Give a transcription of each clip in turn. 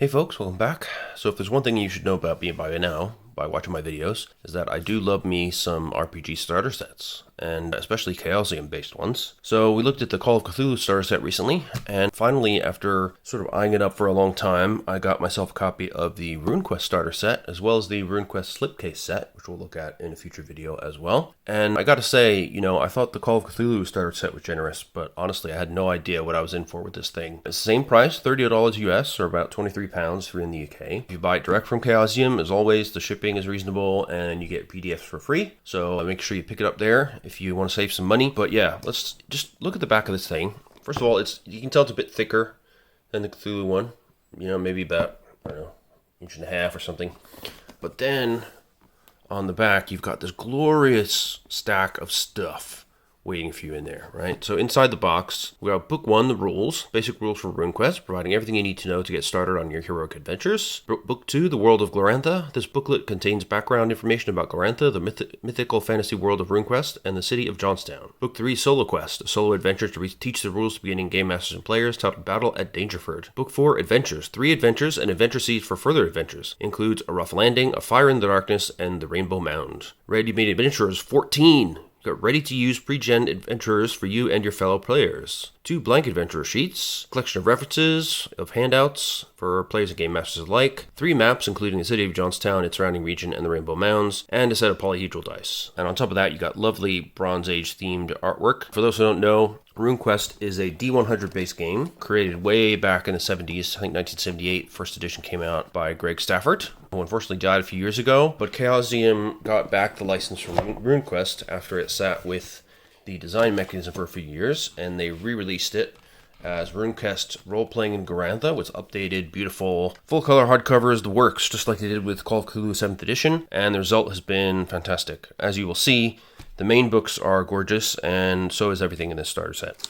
Hey folks, welcome back. So if there's one thing you should know about me by now, by watching my videos, is that I do love me some RPG starter sets, and especially Chaosium based ones. So we looked at the Call of Cthulhu starter set recently, and finally, after sort of eyeing it up for a long time, I got myself a copy of the RuneQuest starter set, as well as the RuneQuest Slipcase Set, which we'll look at in a future video as well. And I gotta say, I thought the Call of Cthulhu starter set was generous, but honestly, I had no idea what I was in for with this thing. It's the same price, $30 US, or about £23 if you're in the UK. If you buy it direct from Chaosium, as always, the shipping is reasonable, and you get PDFs for free, so make sure you pick it up there if you want to save some money. But yeah, let's just look at the back of this thing. First of all, you can tell it's a bit thicker than the Cthulhu one, maybe about, I don't know, inch and a half or something. But then on the back, you've got this glorious stack of stuff waiting for you in there, right? So inside the box, we got Book 1, the rules, basic rules for RuneQuest, providing everything you need to know to get started on your heroic adventures. Book 2, the world of Glorantha. This booklet contains background information about Glorantha, the mythical fantasy world of RuneQuest, and the city of Johnstown. Book 3, Solo Quest, a solo adventure to teach the rules to beginning game masters and players, titled Battle at Dangerford. Book 4, Adventures. 3 adventures and adventure seeds for further adventures. Includes A Rough Landing, A Fire in the Darkness, and The Rainbow Mound. Ready-made adventurers, 14. Got ready-to-use pre-gen adventurers for you and your fellow players. 2 blank adventurer sheets, collection of references, of handouts for players and game masters alike, 3 maps including the city of Johnstown, its surrounding region, and the Rainbow Mounds, and a set of polyhedral dice. And on top of that, you got lovely Bronze Age themed artwork. For those who don't know, RuneQuest is a D100 based game created way back in the 70s. I think 1978, first edition came out by Greg Stafford, who unfortunately died a few years ago. But Chaosium got back the license from RuneQuest after it sat with the design mechanism for a few years, and they re-released it as RuneQuest Roleplaying in Glorantha with updated, beautiful, full-color hardcovers, the works, just like they did with Call of Cthulhu 7th edition, and the result has been fantastic. As you will see, the main books are gorgeous, and so is everything in this starter set.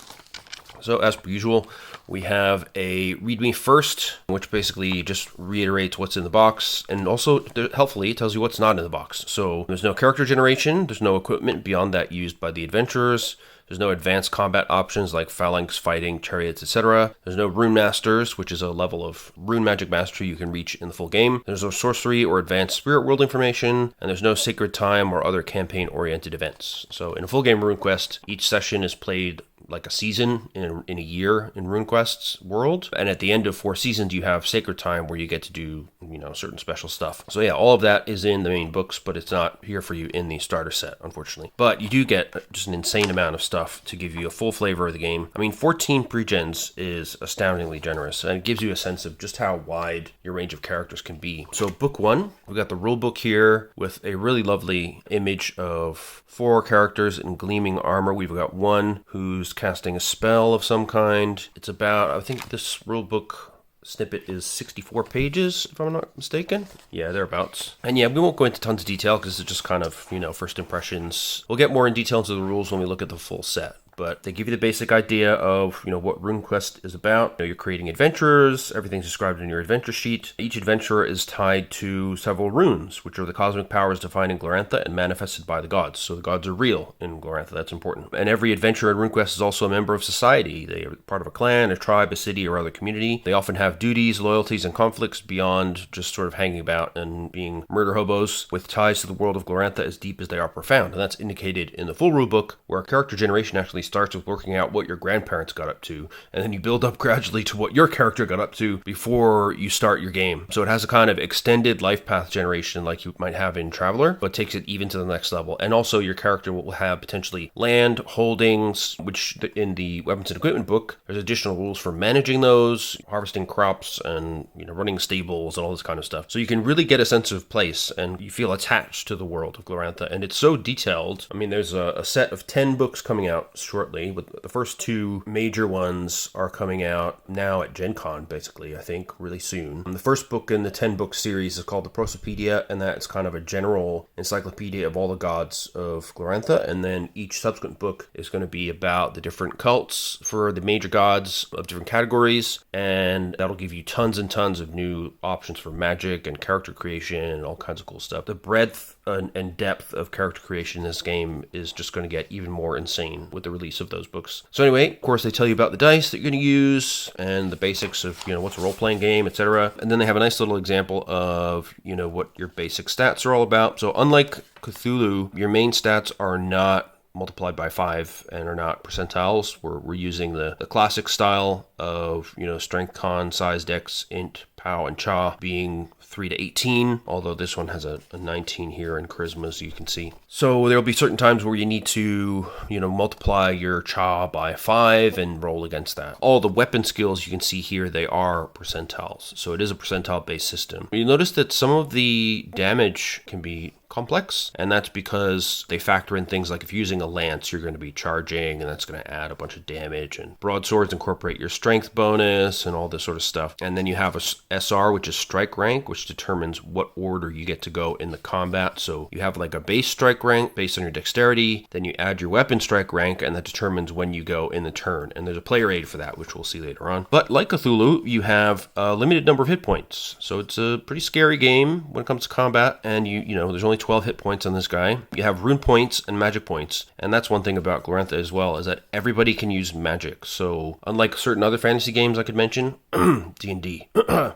So, as per usual, we have a Read Me First, which basically just reiterates what's in the box, and also, helpfully, tells you what's not in the box. So, there's no character generation, there's no equipment beyond that used by the adventurers, there's no advanced combat options like phalanx, fighting, chariots, etc. There's no Rune Masters, which is a level of rune magic mastery you can reach in the full game. There's no sorcery or advanced spirit world information, and there's no sacred time or other campaign-oriented events. So in a full game RuneQuest, each session is played like a season in a year in RuneQuest's world. And at the end of 4 seasons, you have Sacred Time where you get to do, certain special stuff. So yeah, all of that is in the main books, but it's not here for you in the starter set, unfortunately. But you do get just an insane amount of stuff to give you a full flavor of the game. 14 pre-gens is astoundingly generous, and it gives you a sense of just how wide your range of characters can be. So book 1, we've got the rule book here with a really lovely image of 4 characters in gleaming armor. We've got one who's casting a spell of some kind. It's about, I think this rulebook snippet is 64 pages, if I'm not mistaken. Yeah, thereabouts. And yeah, we won't go into tons of detail because it's just kind of, first impressions. We'll get more in detail into the rules when we look at the full set. But they give you the basic idea of, what RuneQuest is about. You're creating adventurers. Everything's described in your adventure sheet. Each adventurer is tied to several runes, which are the cosmic powers defined in Glorantha and manifested by the gods. So the gods are real in Glorantha. That's important. And every adventurer in RuneQuest is also a member of society. They are part of a clan, a tribe, a city, or other community. They often have duties, loyalties, and conflicts beyond just sort of hanging about and being murder hobos, with ties to the world of Glorantha as deep as they are profound. And that's indicated in the full rulebook, where character generation actually starts with working out what your grandparents got up to, and then you build up gradually to what your character got up to before you start your game. So it has a kind of extended life path generation like you might have in Traveler, but takes it even to the next level. And also your character will have potentially land holdings, which in the weapons and equipment book, there's additional rules for managing those, harvesting crops, and running stables and all this kind of stuff. So you can really get a sense of place, and you feel attached to the world of Glorantha. And it's so detailed. There's a set of 10 books coming out shortly. But the first 2 major ones are coming out now at Gen Con, basically, I think, really soon. The first book in the 10-book series is called the Prosopedia, and that's kind of a general encyclopedia of all the gods of Glorantha. And then each subsequent book is going to be about the different cults for the major gods of different categories, and that'll give you tons and tons of new options for magic and character creation and all kinds of cool stuff. The breadth and depth of character creation in this game is just going to get even more insane with the release release of those books. So anyway, of course, they tell you about the dice that you're going to use and the basics of, what's a role-playing game, etc. And then they have a nice little example of, what your basic stats are all about. So unlike Cthulhu, your main stats are not multiplied by 5 and are not percentiles. We're using the classic style of, strength, con, size, dex, int, pow, and cha being 3 to 18, although this one has a 19 here in charisma, as you can see. So there'll be certain times where you need to, multiply your cha by 5 and roll against that. All the weapon skills you can see here, they are percentiles. So it is a percentile-based system. You notice that some of the damage can be complex, and that's because they factor in things like if you're using a lance, you're going to be charging, and that's going to add a bunch of damage, and broadswords incorporate your strength bonus and all this sort of stuff. And then you have a SR, which is strike rank, which determines what order you get to go in the combat. So you have like a base strike rank based on your dexterity, then you add your weapon strike rank, and that determines when you go in the turn. And there's a player aid for that, which we'll see later on. But like Cthulhu, you have a limited number of hit points, so it's a pretty scary game when it comes to combat. And there's only 12 hit points on this guy. You have rune points and magic points, and that's one thing about Glorantha as well, is that everybody can use magic. So unlike certain other fantasy games I could mention, D&D,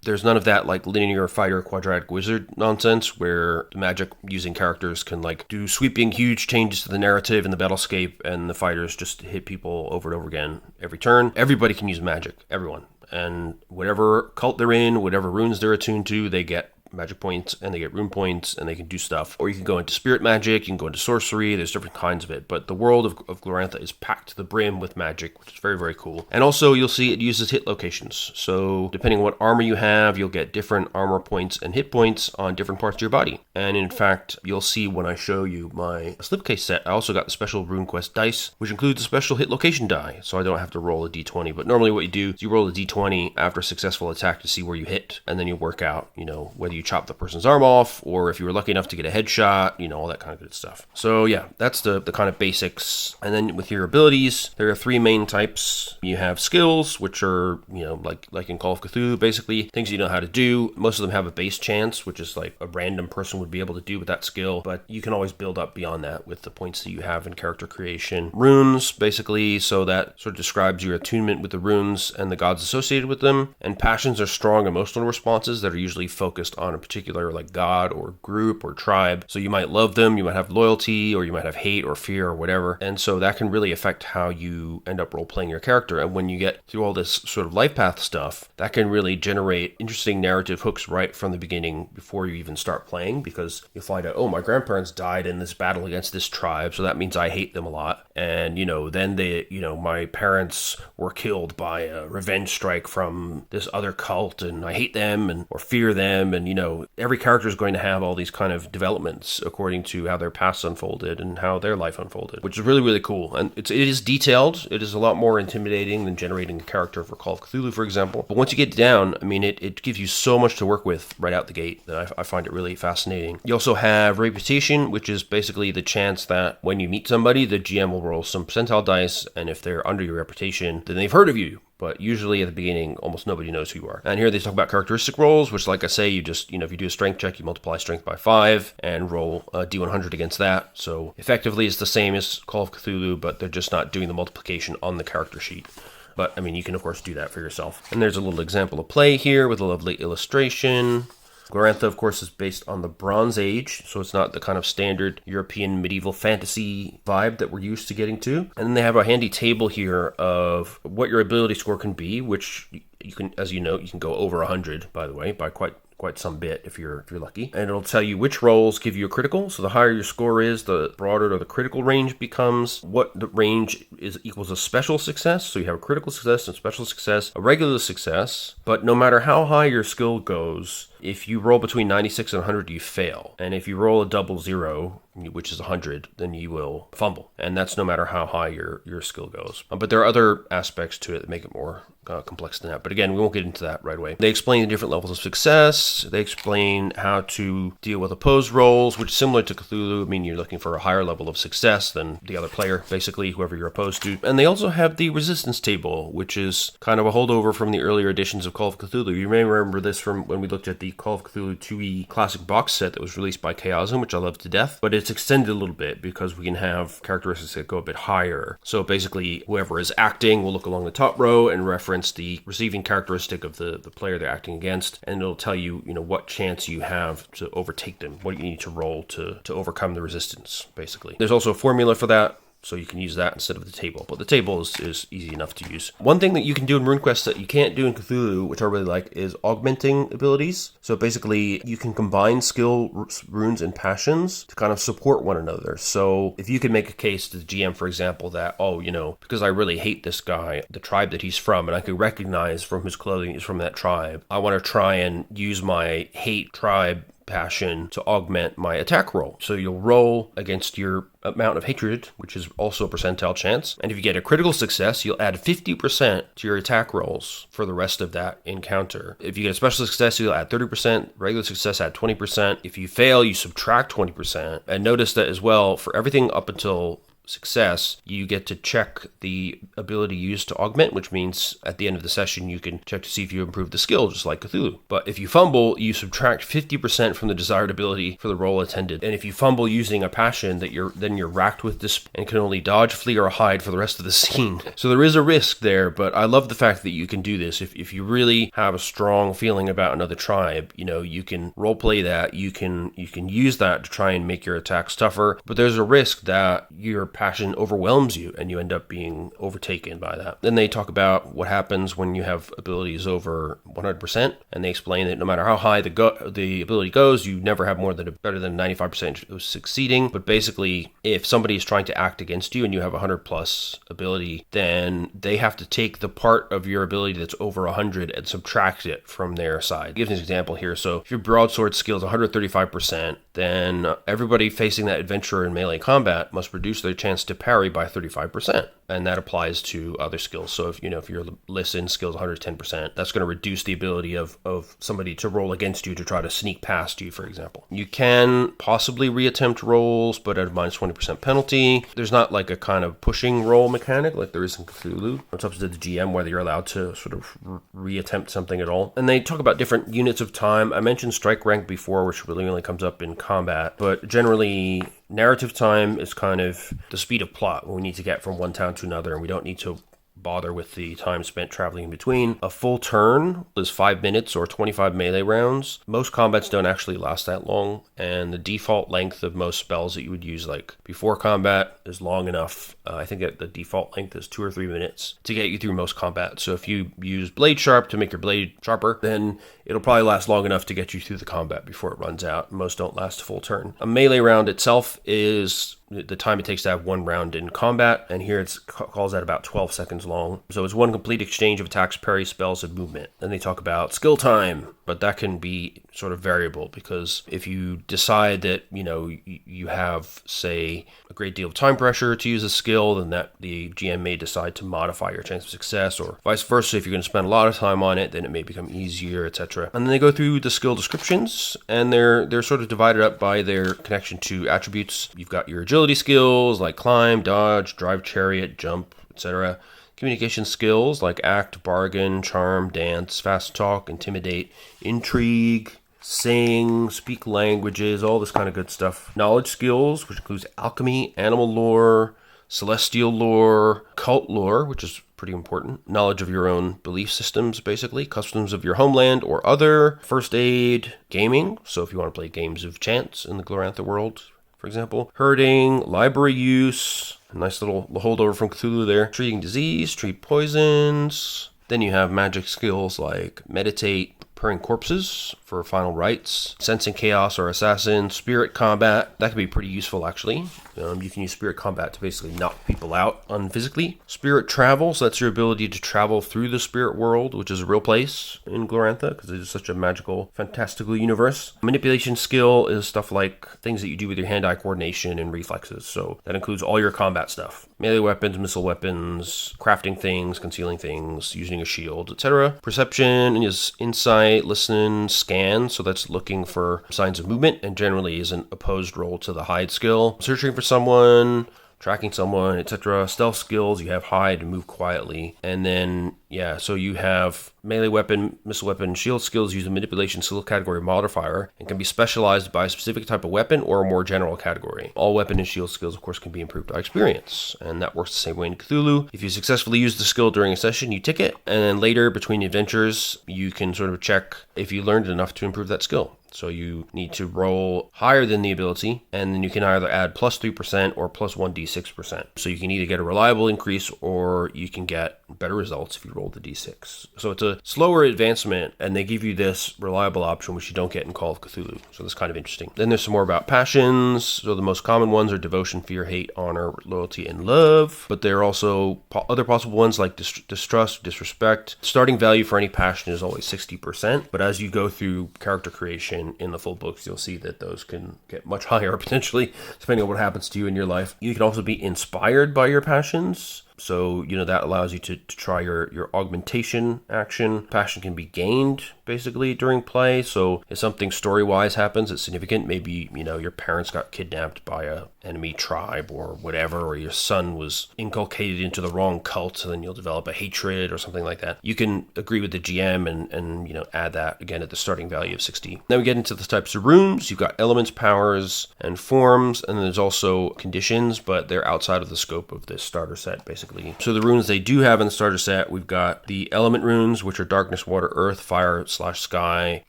there's none of that like linear fighter quadratic wizard nonsense where the magic using characters can like do sweeping huge changes to the narrative and the battlescape, and the fighters just hit people over and over again every turn. Everybody can use magic, everyone. And whatever cult they're in, whatever runes they're attuned to, they get magic points and they get rune points and they can do stuff. Or you can go into spirit magic, you can go into sorcery, there's different kinds of it. But the world of Glorantha is packed to the brim with magic, which is very, very cool. And also you'll see it uses hit locations. So depending on what armor you have, you'll get different armor points and hit points on different parts of your body. And in fact, you'll see when I show you my slipcase set, I also got the special RuneQuest dice, which includes a special hit location die. So I don't have to roll a d20. But normally what you do is you roll a d20 after a successful attack to see where you hit. And then you work out, whether you chop the person's arm off, or if you were lucky enough to get a headshot, all that kind of good stuff. So yeah, that's the kind of basics. And then with your abilities, there are 3 main types. You have skills, which are, like in Call of Cthulhu, basically things you know how to do. Most of them have a base chance, which is like a random person would be able to do with that skill, but you can always build up beyond that with the points that you have in character creation. Runes, basically, so that sort of describes your attunement with the runes and the gods associated with them. And passions are strong emotional responses that are usually focused on a particular like god or group or tribe. So you might love them, you might have loyalty, or you might have hate or fear or whatever. And so that can really affect how you end up role-playing your character. And when you get through all this sort of life path stuff, that can really generate interesting narrative hooks right from the beginning before you even start playing, because you'll find out, oh, my grandparents died in this battle against this tribe, so that means I hate them a lot. And, then they, my parents were killed by a revenge strike from this other cult, and I hate them or fear them. And, every character is going to have all these kind of developments according to how their past unfolded and how their life unfolded, which is really, really cool. And it is detailed. It is a lot more intimidating than generating a character for Call of Cthulhu, for example. But once you get down, it gives you so much to work with right out the gate that I find it really fascinating. You also have reputation, which is basically the chance that when you meet somebody, the GM will roll some percentile dice, and if they're under your reputation, then they've heard of you. But usually at the beginning, almost nobody knows who you are. And here they talk about characteristic rolls, which, like I say, you just, if you do a strength check, you multiply strength by 5 and roll a d100 against that. So effectively, it's the same as Call of Cthulhu, but they're just not doing the multiplication on the character sheet. But, you can, of course, do that for yourself. And there's a little example of play here with a lovely illustration. Glorantha, of course, is based on the Bronze Age, so it's not the kind of standard European medieval fantasy vibe that we're used to getting to. And then they have a handy table here of what your ability score can be, which you can, as you know, you can go over 100, by the way, by quite some bit if you're lucky. And it'll tell you which rolls give you a critical. So the higher your score is, the broader the critical range becomes. What the range is equals a special success. So you have a critical success and special success, a regular success. But no matter how high your skill goes, if you roll between 96 and 100, you fail. And if you roll a double 0, which is 100, then you will fumble. And that's no matter how high your skill goes. But there are other aspects to it that make it more complex than that. But again, we won't get into that right away. They explain the different levels of success. They explain how to deal with opposed rolls, which is similar to Cthulhu. I mean, you're looking for a higher level of success than the other player, basically, whoever you're opposed to. And they also have the resistance table, which is kind of a holdover from the earlier editions of Call of Cthulhu. You may remember this from when we looked at the Call of Cthulhu 2e classic box set that was released by Chaosium, which I love to death. But it's extended a little bit because we can have characteristics that go a bit higher. So basically, whoever is acting will look along the top row and reference the receiving characteristic of the player they're acting against, and it'll tell you, what chance you have to overtake them, what you need to roll to overcome the resistance, basically. There's also a formula for that, so you can use that instead of the table. But the table is easy enough to use. One thing that you can do in RuneQuest that you can't do in Cthulhu, which I really like, is augmenting abilities. So basically, you can combine skill, runes, and passions to kind of support one another. So if you could make a case to the GM, for example, that, because I really hate this guy, the tribe that he's from, and I could recognize from his clothing he's from that tribe, I want to try and use my hate tribe passion to augment my attack roll. So you'll roll against your amount of hatred, which is also a percentile chance. And if you get a critical success, you'll add 50% to your attack rolls for the rest of that encounter. If you get a special success, you'll add 30%. Regular success, add 20%. If you fail, you subtract 20%. And notice that as well, for everything up until success, you get to check the ability used to augment, which means at the end of the session you can check to see if you improve the skill, just like Cthulhu. But if you fumble, you subtract 50% from the desired ability for the roll attended. And if you fumble using a passion, then you're racked with this and can only dodge, flee, or hide for the rest of the scene. So there is a risk there, but I love the fact that you can do this. If you really have a strong feeling about another tribe, you can roleplay that. You can use that to try and make your attacks tougher. But there's a risk that your passion overwhelms you and you end up being overtaken by that. Then they talk about what happens when you have abilities over 100%, and they explain that no matter how high the ability goes, you never have better than 95% of succeeding. But basically, if somebody is trying to act against you and you have 100+ ability, then they have to take the part of your ability that's over 100 and subtract it from their side. Give an example here. So if your broadsword skill is 135%, then everybody facing that adventurer in melee combat must reduce their chance to parry by 35%. And that applies to other skills. So if your listen skill is 110%, that's going to reduce the ability of somebody to roll against you to try to sneak past you, for example. You can possibly reattempt rolls, but at a minus 20% penalty. There's not like a kind of pushing roll mechanic like there is in Cthulhu. It's up to the GM whether you're allowed to sort of reattempt something at all. And they talk about different units of time. I mentioned strike rank before, which really only comes up in combat, but generally narrative time is kind of the speed of plot when we need to get from one town to another, and we don't need to bother with the time spent traveling in between. A full turn is 5 minutes or 25 melee rounds. Most combats don't actually last that long, and the default length of most spells that you would use like before combat is long enough. I think that the default length is 2 or 3 minutes to get you through most combat. So if you use Blade Sharp to make your blade sharper, then it'll probably last long enough to get you through the combat before it runs out. Most don't last a full turn. A melee round itself is the time it takes to have one round in combat, and here it calls that about 12 seconds long. So it's one complete exchange of attacks, parry, spells, and movement. Then they talk about skill time, but that can be sort of variable, because if you decide that you have, say, a great deal of time pressure to use a skill, then that the GM may decide to modify your chance of success, or vice versa. If you're going to spend a lot of time on it, then it may become easier, etc. And then they go through the skill descriptions, and they're sort of divided up by their connection to attributes. You've got your agility skills like climb, dodge, drive chariot, jump, etc. Communication skills like act, bargain, charm, dance, fast talk, intimidate, intrigue, sing, speak languages, all this kind of good stuff. Knowledge skills, which includes alchemy, animal lore, celestial lore, cult lore, which is pretty important. Knowledge of your own belief systems, basically. Customs of your homeland or other. First aid, gaming. So if you want to play games of chance in the Glorantha world, for example. Herding, library use. A nice little holdover from Cthulhu there. Treating disease, treat poisons. Then you have magic skills like meditate, preparing corpses for final rites. Sensing chaos or assassin. Spirit combat, that can be pretty useful actually. You can use spirit combat to basically knock people out unphysically. Spirit travel, so that's your ability to travel through the spirit world, which is a real place in Glorantha because it is such a magical, fantastical universe. Manipulation skill is stuff like things that you do with your hand-eye coordination and reflexes, so that includes all your combat stuff. Melee weapons, missile weapons, crafting things, concealing things, using a shield, etc. Perception is insight, listen, scan, so that's looking for signs of movement and generally is an opposed roll to the hide skill. Searching for someone, tracking someone, etc. Stealth skills, you have hide and move quietly. And then, so you have melee weapon, missile weapon, shield skills use a manipulation skill category modifier and can be specialized by a specific type of weapon or a more general category. All weapon and shield skills, of course, can be improved by experience. And that works the same way in Cthulhu. If you successfully use the skill during a session, you tick it. And then later, between adventures, you can sort of check if you learned enough to improve that skill. So you need to roll higher than the ability, and then you can either add plus 3% or plus 1d6%. So you can either get a reliable increase or you can get better results if you roll the d6. So it's a slower advancement, and they give you this reliable option, which you don't get in Call of Cthulhu. So that's kind of interesting. Then there's some more about passions. So the most common ones are devotion, fear, hate, honor, loyalty, and love. But there are also other possible ones like distrust, disrespect. Starting value for any passion is always 60%, but as you go through character creation, in the full books, you'll see that those can get much higher potentially, depending on what happens to you in your life. You can also be inspired by your passions. So, that allows you to try your augmentation action. Passion can be gained, basically, during play. So, if something story-wise happens that's significant, maybe, your parents got kidnapped by a enemy tribe or whatever, or your son was inculcated into the wrong cult, and then you'll develop a hatred or something like that. You can agree with the GM and add that, again, at the starting value of 60. Then we get into the types of runes. You've got elements, powers, and forms, and then there's also conditions, but they're outside of the scope of this starter set, basically. So the runes they do have in the starter set, we've got the element runes, which are darkness, water, earth, fire/sky,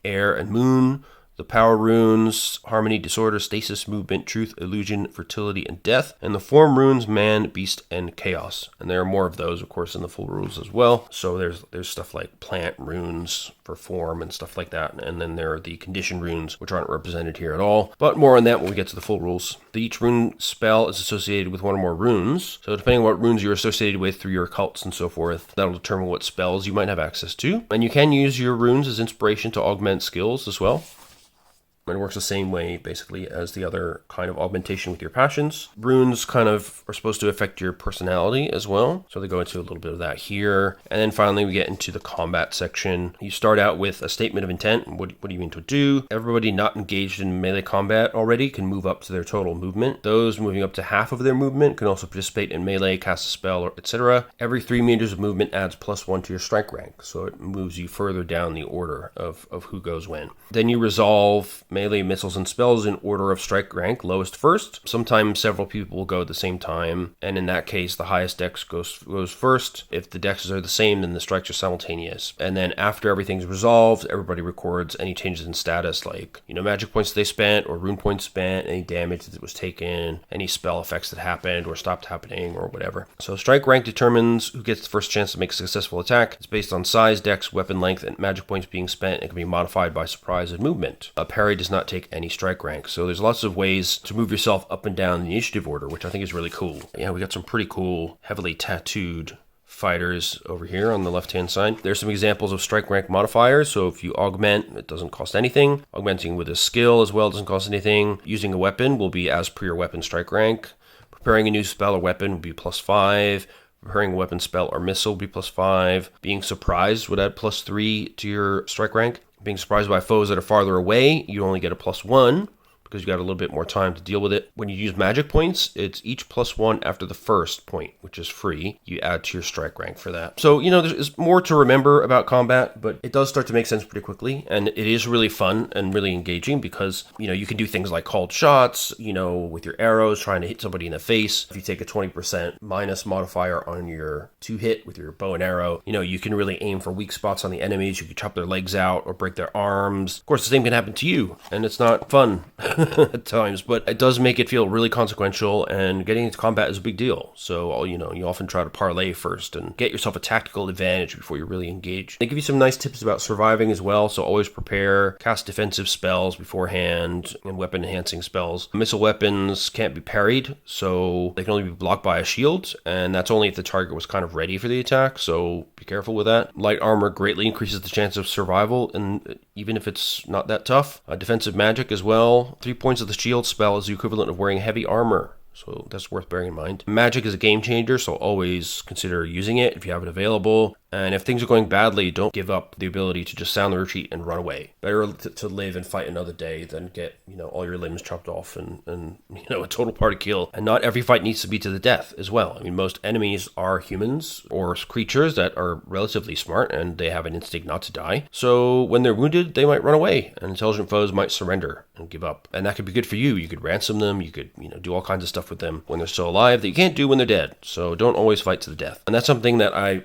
air, and moon. The power runes, harmony, disorder, stasis, movement, truth, illusion, fertility, and death. And the form runes, man, beast, and chaos. And there are more of those, of course, in the full rules as well. So there's stuff like plant runes for form and stuff like that. And then there are the condition runes, which aren't represented here at all. But more on that when we get to the full rules. Each rune spell is associated with one or more runes. So depending on what runes you're associated with through your cults and so forth, that'll determine what spells you might have access to. And you can use your runes as inspiration to augment skills as well. It works the same way, basically, as the other kind of augmentation with your passions. Runes kind of are supposed to affect your personality as well. So they go into a little bit of that here. And then finally, we get into the combat section. You start out with a statement of intent. What do you mean to do? Everybody not engaged in melee combat already can move up to their total movement. Those moving up to half of their movement can also participate in melee, cast a spell, etc. Every 3 meters of movement adds +1 to your strike rank. So it moves you further down the order of who goes when. Then you resolve melee, missiles, and spells in order of strike rank, lowest first. Sometimes several people will go at the same time, and in that case, the highest dex goes first. If the dexes are the same, then the strikes are simultaneous. And then after everything's resolved, everybody records any changes in status, like, magic points they spent, or rune points spent, any damage that was taken, any spell effects that happened or stopped happening, or whatever. So strike rank determines who gets the first chance to make a successful attack. It's based on size, dex, weapon length, and magic points being spent. It can be modified by surprise and movement. A parry does not take any strike rank. So there's lots of ways to move yourself up and down the initiative order, which I think is really cool. Yeah, we got some pretty cool, heavily tattooed fighters over here on the left-hand side. There's some examples of strike rank modifiers. So if you augment, it doesn't cost anything. Augmenting with a skill as well doesn't cost anything. Using a weapon will be as per your weapon strike rank. Preparing a new spell or weapon will be +5. Preparing a weapon, spell, or missile will be +5. Being surprised would add +3 to your strike rank. Being surprised by foes that are farther away, you only get a +1 because you got a little bit more time to deal with it. When you use magic points, it's each +1 after the first point, which is free. You add to your strike rank for that. So, there's more to remember about combat, but it does start to make sense pretty quickly. And it is really fun and really engaging because, you can do things like called shots, with your arrows, trying to hit somebody in the face. If you take a 20% minus modifier on your 2-hit with your bow and arrow, you can really aim for weak spots on the enemies. You can chop their legs out or break their arms. Of course, the same can happen to you, and it's not fun. at times, but it does make it feel really consequential, and getting into combat is a big deal. So, you often try to parlay first and get yourself a tactical advantage before you really engage. They give you some nice tips about surviving as well, so always prepare, cast defensive spells beforehand, and weapon enhancing spells. Missile weapons can't be parried, so they can only be blocked by a shield, and that's only if the target was kind of ready for the attack, so be careful with that. Light armor greatly increases the chance of survival, and even if it's not that tough. Defensive magic as well. 3 points of the shield spell is the equivalent of wearing heavy armor, so that's worth bearing in mind. Magic is a game changer, so always consider using it if you have it available. And if things are going badly, don't give up the ability to just sound the retreat and run away. Better to live and fight another day than get, all your limbs chopped off and a total party kill. And not every fight needs to be to the death as well. I mean, most enemies are humans or creatures that are relatively smart and they have an instinct not to die. So when they're wounded, they might run away, and intelligent foes might surrender and give up. And that could be good for you. You could ransom them. You could, do all kinds of stuff with them when they're still alive that you can't do when they're dead. So don't always fight to the death. And that's something that I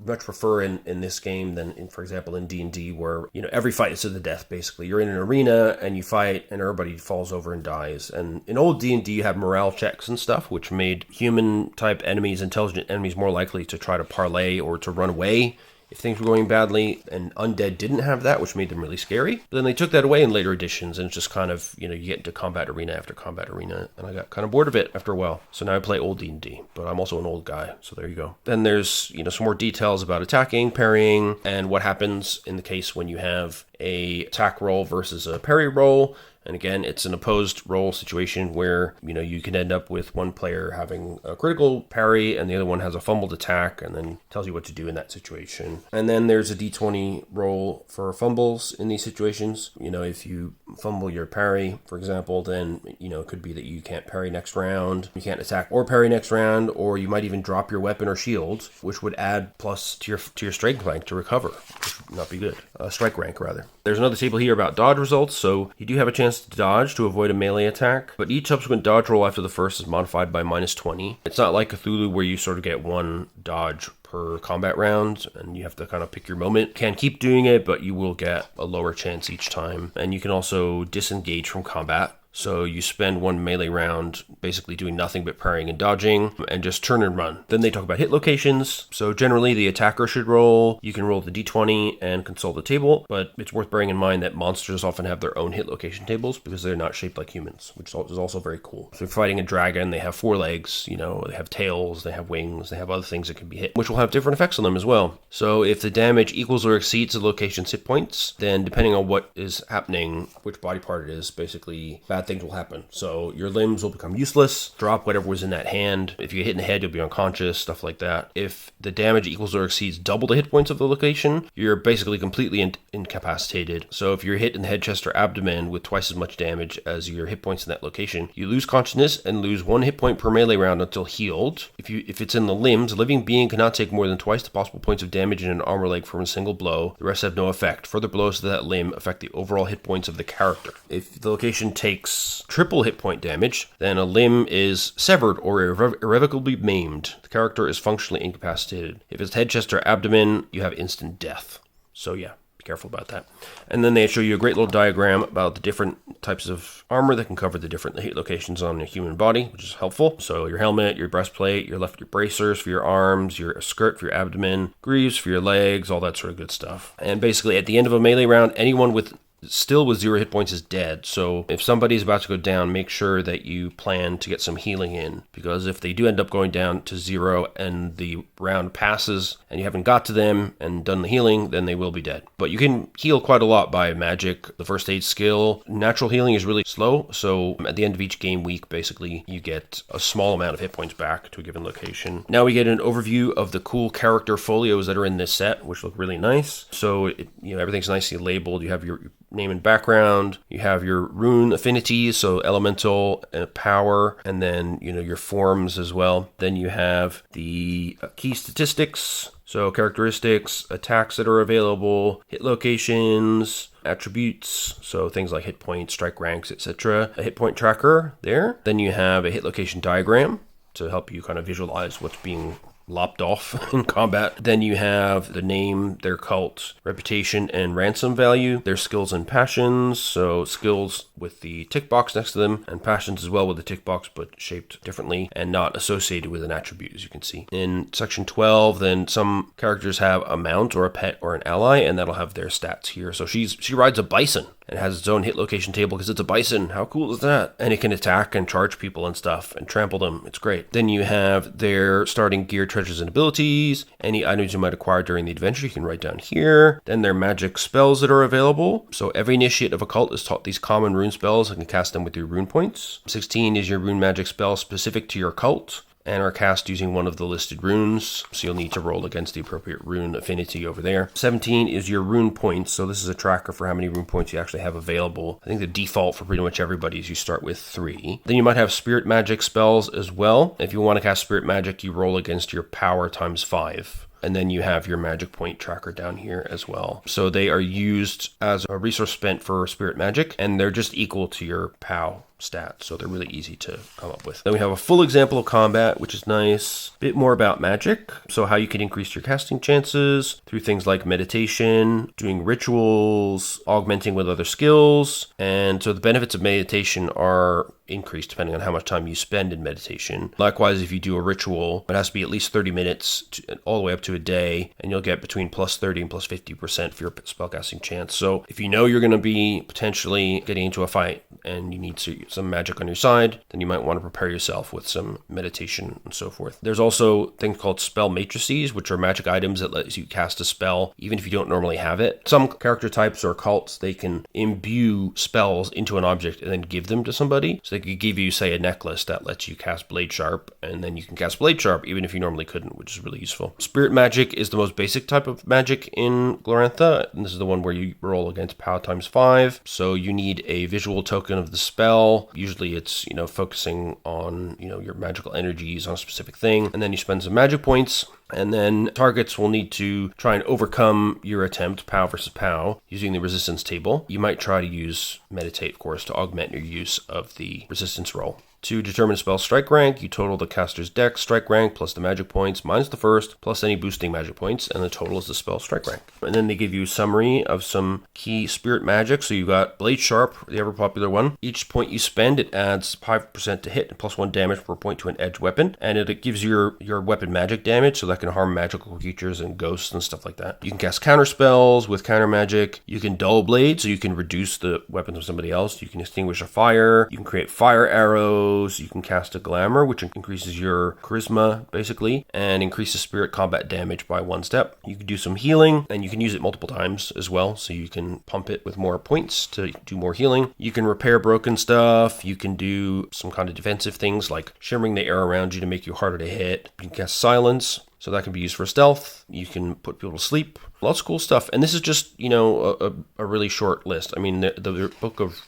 much prefer in this game than, for example, in D&D, where, every fight is to the death, basically. You're in an arena, and you fight, and everybody falls over and dies. And in old D&D, you have morale checks and stuff, which made human-type enemies, intelligent enemies, more likely to try to parlay or to run away if things were going badly, and undead didn't have that, which made them really scary. But then they took that away in later editions, and it's just kind of, you get into combat arena after combat arena, and I got kind of bored of it after a while. So now I play old D&D, but I'm also an old guy, so there you go. Then there's, some more details about attacking, parrying, and what happens in the case when you have a attack roll versus a parry roll. And again, it's an opposed roll situation where, you can end up with one player having a critical parry and the other one has a fumbled attack, and then tells you what to do in that situation. And then there's a d20 roll for fumbles in these situations. If you fumble your parry, for example, then, it could be that you can't parry next round, you can't attack or parry next round, or you might even drop your weapon or shield, which would add plus to your strength rank to recover, which would not be good. Strike rank, rather. There's another table here about dodge results, so you do have a chance to dodge to avoid a melee attack, but each subsequent dodge roll after the first is modified by -20. It's not like Cthulhu where you sort of get one dodge per combat round, and you have to kind of pick your moment. Can keep doing it, but you will get a lower chance each time. And you can also disengage from combat. So you spend one melee round basically doing nothing but parrying and dodging, and just turn and run. Then they talk about hit locations. So generally the attacker should roll. You can roll the d20 and consult the table, but it's worth bearing in mind that monsters often have their own hit location tables because they're not shaped like humans, which is also very cool. So if you're fighting a dragon, they have 4 legs, they have tails, they have wings, they have other things that can be hit, which will have different effects on them as well. So if the damage equals or exceeds the location's hit points, then depending on what is happening, which body part it is, basically bad things will happen. So your limbs will become useless, drop whatever was in that hand. If you get hit in the head, you'll be unconscious, stuff like that. If the damage equals or exceeds double the hit points of the location, you're basically completely incapacitated. So if you're hit in the head, chest, or abdomen with twice as much damage as your hit points in that location, you lose consciousness and lose 1 hit point per melee round until healed. If it's in the limbs, a living being cannot take more than twice the possible points of damage in an arm or leg from a single blow. The rest have no effect. Further blows to that limb affect the overall hit points of the character. If the location takes triple hit point damage, then a limb is severed or irrevocably maimed. The character is functionally incapacitated. If it's head, chest, or abdomen, you have instant death. So yeah, be careful about that. And then they show you a great little diagram about the different types of armor that can cover the different hit locations on a human body, which is helpful. So your helmet, your breastplate, your bracers for your arms, your skirt for your abdomen, greaves for your legs, all that sort of good stuff. And basically at the end of a melee round, anyone with 0 hit points is dead. So if somebody's about to go down, make sure that you plan to get some healing in, because if they do end up going down to 0 and the round passes and you haven't got to them and done the healing, then they will be dead. But you can heal quite a lot by magic, the first aid skill. Natural healing is really slow, so at the end of each game week, basically, you get a small amount of hit points back to a given location. Now we get an overview of the cool character folios that are in this set, which look really nice. So everything's nicely labeled. You have your name and background, you have your rune affinities, so elemental and power, and then your forms as well. Then you have the key statistics, so characteristics, attacks that are available, hit locations, attributes, so things like hit points, strike ranks, etc. A hit point tracker there. Then you have a hit location diagram to help you kind of visualize what's being lopped off in combat. Then you have the name, their cult, reputation, and ransom value, their skills and passions. So skills with the tick box next to them, and passions as well with the tick box, but shaped differently and not associated with an attribute, as you can see. In section 12, then some characters have a mount or a pet or an ally, and that'll have their stats here. So she rides a bison and has its own hit location table because it's a bison. How cool is that? And it can attack and charge people and stuff and trample them. It's great. Then you have their starting gear, treasures, and abilities. Any items you might acquire during the adventure you can write down here. Then their magic spells that are available. So every initiate of a cult is taught these common rune spells and can cast them with your rune points. 16 is your rune magic spell specific to your cult and are cast using one of the listed runes, so you'll need to roll against the appropriate rune affinity over there. 17 is your rune points, so this is a tracker for how many rune points you actually have available. I think the default for pretty much everybody is you start with 3. Then you might have spirit magic spells as well. If you want to cast spirit magic, you roll against your power times 5. And then you have your magic point tracker down here as well. So they are used as a resource spent for spirit magic, and they're just equal to your POW stats, so they're really easy to come up with. Then we have a full example of combat, which is nice. Bit more about magic, so how you can increase your casting chances through things like meditation, doing rituals, augmenting with other skills. And so the benefits of meditation are increased depending on how much time you spend in meditation. Likewise, if you do a ritual, it has to be at least 30 minutes all the way up to a day, and you'll get between plus 30 and plus 50% for your spellcasting chance. So if you know you're going to be potentially getting into a fight and you need some magic on your side, then you might want to prepare yourself with some meditation and so forth. There's also things called spell matrices, which are magic items that let you cast a spell even if you don't normally have it. Some character types or cults, they can imbue spells into an object and then give them to somebody. So they could give you, say, a necklace that lets you cast Blade Sharp, and then you can cast Blade Sharp even if you normally couldn't, which is really useful. Spirit magic is the most basic type of magic in Glorantha, and this is the one where you roll against POW times 5. So you need a visual token of the spell. Usually it's, focusing on, your magical energies on a specific thing, and then you spend some magic points. And then targets will need to try and overcome your attempt, POW versus POW, using the resistance table. You might try to use Meditate, of course, to augment your use of the resistance roll. To determine a spell strike rank, you total the caster's dex strike rank plus the magic points minus the first plus any boosting magic points, and the total is the spell strike rank. And then they give you a summary of some key spirit magic. So you got Blade Sharp, the ever popular one. Each point you spend, it adds 5% to hit and plus 1 damage per point to an edged weapon, and it gives your weapon magic damage, so that can harm magical creatures and ghosts and stuff like that. You can cast counter spells with counter magic. You can dull blade, so you can reduce the weapons of somebody else. You can extinguish a fire. You can create fire arrows. You can cast a glamour, which increases your charisma, basically, and increases spirit combat damage by 1 step. You can do some healing, and you can use it multiple times as well, so you can pump it with more points to do more healing. You can repair broken stuff. You can do some kind of defensive things, like shimmering the air around you to make you harder to hit. You can cast silence, so that can be used for stealth. You can put people to sleep. Lots of cool stuff. And this is just, a really short list. I mean, the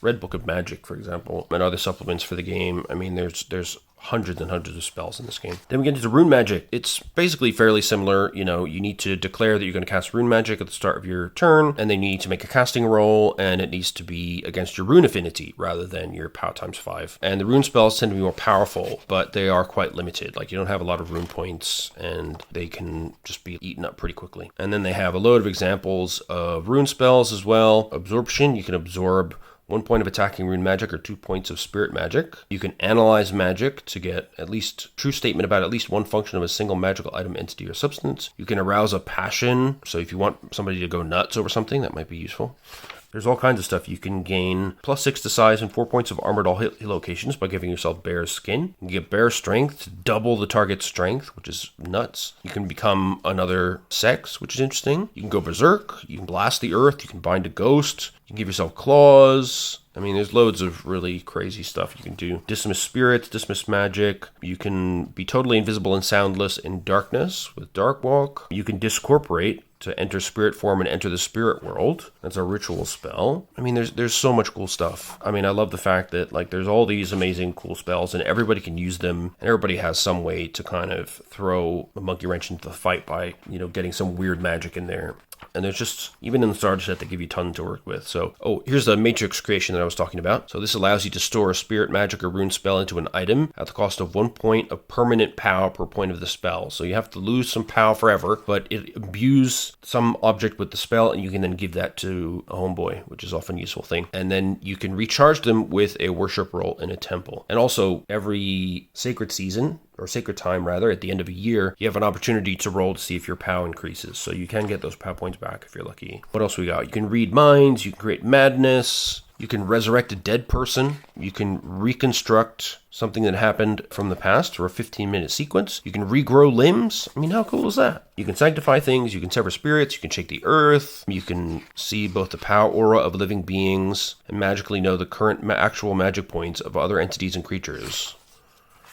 Red Book of Magic, for example, and other supplements for the game. I mean, there's hundreds and hundreds of spells in this game. Then we get into rune magic. It's basically fairly similar. You need to declare that you're going to cast rune magic at the start of your turn, and then you need to make a casting roll, and it needs to be against your rune affinity rather than your POW times 5. And the rune spells tend to be more powerful, but they are quite limited. Like, you don't have a lot of rune points, and they can just be eaten up pretty quickly. And then they have a load of examples of rune spells as well. Absorption, you can absorb 1 point of attacking rune magic or 2 points of spirit magic. You can analyze magic to get at least true statement about at least one function of a single magical item, entity, or substance. You can arouse a passion. So if you want somebody to go nuts over something, that might be useful. There's all kinds of stuff. You can gain +6 to size and 4 points of armored all hit locations by giving yourself bear's skin. You can get bear strength to double the target's strength, which is nuts. You can become another sex, which is interesting. You can go berserk. You can blast the earth. You can bind a ghost. You can give yourself claws. I mean, there's loads of really crazy stuff you can do. Dismiss spirits, dismiss magic. You can be totally invisible and soundless in darkness with Dark Walk. You can discorporate to enter spirit form and enter the spirit world. That's a ritual spell. I mean, there's so much cool stuff. I mean, I love the fact that, like, there's all these amazing cool spells and everybody can use them, and everybody has some way to kind of throw a monkey wrench into the fight by, getting some weird magic in there. And there's just, even in the starter set, they give you tons to work with. So, here's the matrix creation that I was talking about. So this allows you to store a spirit, magic, or rune spell into an item at the cost of 1 point of permanent power per point of the spell. So you have to lose some power forever, but it imbues some object with the spell, and you can then give that to a homeboy, which is often a useful thing. And then you can recharge them with a worship roll in a temple. And also, every sacred season, or sacred time rather, at the end of a year, you have an opportunity to roll to see if your POW increases. So you can get those POW points back if you're lucky. What else we got? You can read minds, you can create madness, you can resurrect a dead person, you can reconstruct something that happened from the past for a 15-minute sequence, you can regrow limbs. I mean, how cool is that? You can sanctify things, you can sever spirits, you can shake the earth, you can see both the POW aura of living beings and magically know the current actual magic points of other entities and creatures.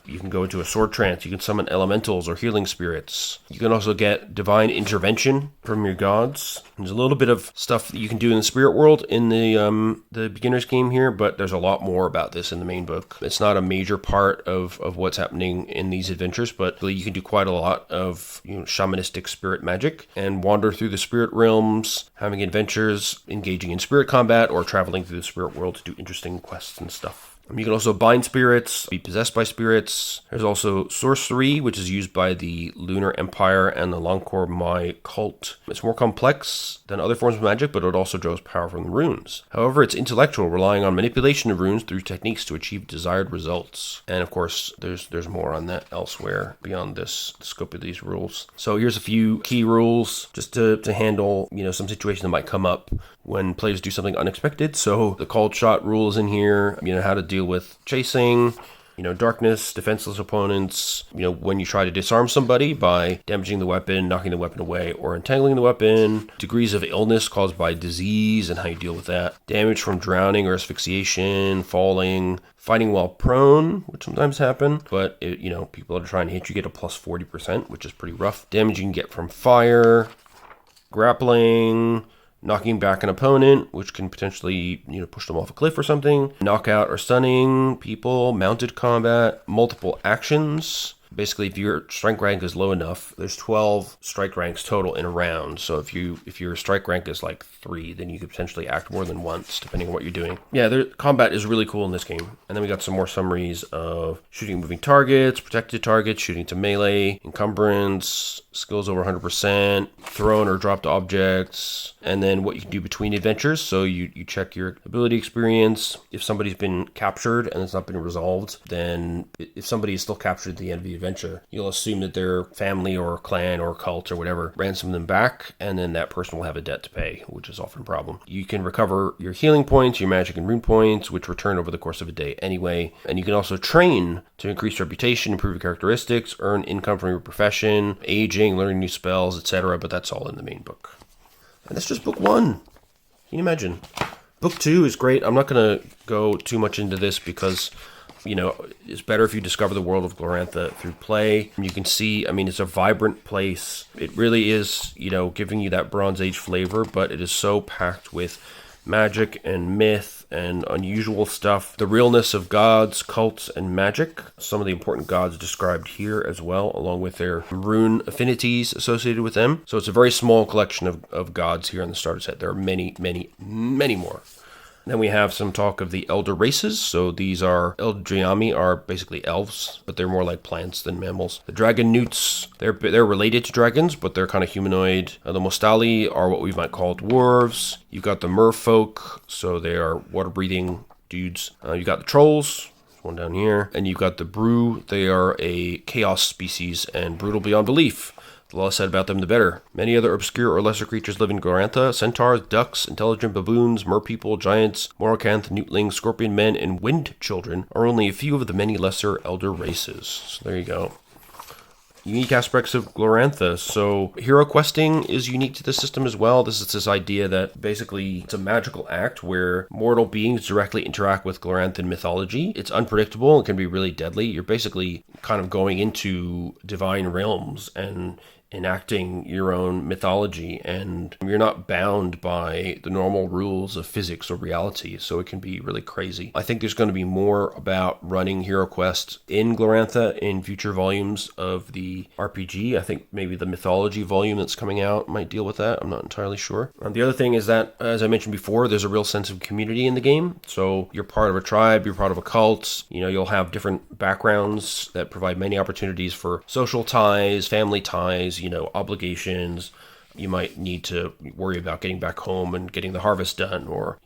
You can go into a sword trance. You can summon elementals or healing spirits. You can also get divine intervention from your gods. There's a little bit of stuff that you can do in the spirit world in the beginner's game here, but there's a lot more about this in the main book. It's not a major part of what's happening in these adventures, but you can do quite a lot of shamanistic spirit magic and wander through the spirit realms, having adventures, engaging in spirit combat, or traveling through the spirit world to do interesting quests and stuff. You can also bind spirits, be possessed by spirits. There's also sorcery, which is used by the Lunar Empire and the Lancor Mai cult. It's more complex than other forms of magic, but it also draws power from the runes. However, it's intellectual, relying on manipulation of runes through techniques to achieve desired results. And of course, there's more on that elsewhere beyond this the scope of these rules. So here's a few key rules just to handle some situation that might come up when players do something unexpected. So the called shot rule is in here, how to deal with chasing, darkness, defenseless opponents, when you try to disarm somebody by damaging the weapon, knocking the weapon away, or entangling the weapon, degrees of illness caused by disease and how you deal with that, damage from drowning or asphyxiation, falling, fighting while prone, which sometimes happen, but people are trying to hit you, get a plus 40%, which is pretty rough. Damage you can get from fire, grappling, knocking back an opponent, which can potentially, push them off a cliff or something. Knockout or stunning people, mounted combat, multiple actions. Basically, if your strike rank is low enough, there's 12 strike ranks total in a round. So if your strike rank is like 3, then you could potentially act more than once, depending on what you're doing. Yeah, the combat is really cool in this game. And then we got some more summaries of shooting moving targets, protected targets, shooting to melee, encumbrance, skills over 100%, thrown or dropped objects, and then what you can do between adventures. So you check your ability experience. If somebody's been captured and it's not been resolved, then if somebody is still captured at the end of the adventure, you'll assume that their family or clan or cult or whatever ransom them back, and then that person will have a debt to pay, which is often a problem. You can recover your healing points, your magic and rune points, which return over the course of a day anyway. And you can also train to increase reputation, improve your characteristics, earn income from your profession, aging, learning new spells, etc. But that's all in the main book. And that's just book 1. Can you imagine? Book 2 is great. I'm not going to go too much into this because it's better if you discover the world of Glorantha through play. You can see, it's a vibrant place. It really is, giving you that Bronze Age flavor, but it is so packed with magic and myth and unusual stuff. The realness of gods, cults, and magic. Some of the important gods described here as well, along with their rune affinities associated with them. So it's a very small collection of gods here in the starter set. There are many, many, many more. Then we have some talk of the elder races. So these are Eldriami, are basically elves, but they're more like plants than mammals. The dragon newts, they're related to dragons, but they're kind of humanoid. The Mostali are what we might call dwarves. You've got the merfolk, so they are water-breathing dudes. You've got the trolls, one down here, and you've got the brew. They are a chaos species and brutal beyond belief. The less said about them, the better. Many other obscure or lesser creatures live in Glorantha. Centaurs, ducks, intelligent baboons, merpeople, giants, Morocanth, newtlings, scorpion men, and wind children are only a few of the many lesser elder races. So there you go. Unique aspects of Glorantha. So hero questing is unique to the system as well. This is this idea that basically it's a magical act where mortal beings directly interact with Gloranthan mythology. It's unpredictable and can be really deadly. You're basically kind of going into divine realms and enacting your own mythology, and you're not bound by the normal rules of physics or reality, so it can be really crazy. I think there's going to be more about running hero quests in Glorantha in future volumes of the RPG. I think maybe the mythology volume that's coming out might deal with that. I'm not entirely sure. The other thing is that, as I mentioned before, there's a real sense of community in the game. So you're part of a tribe, you're part of a cult, you'll have different backgrounds that provide many opportunities for social ties, family ties, obligations. You might need to worry about getting back home and getting the harvest done, or,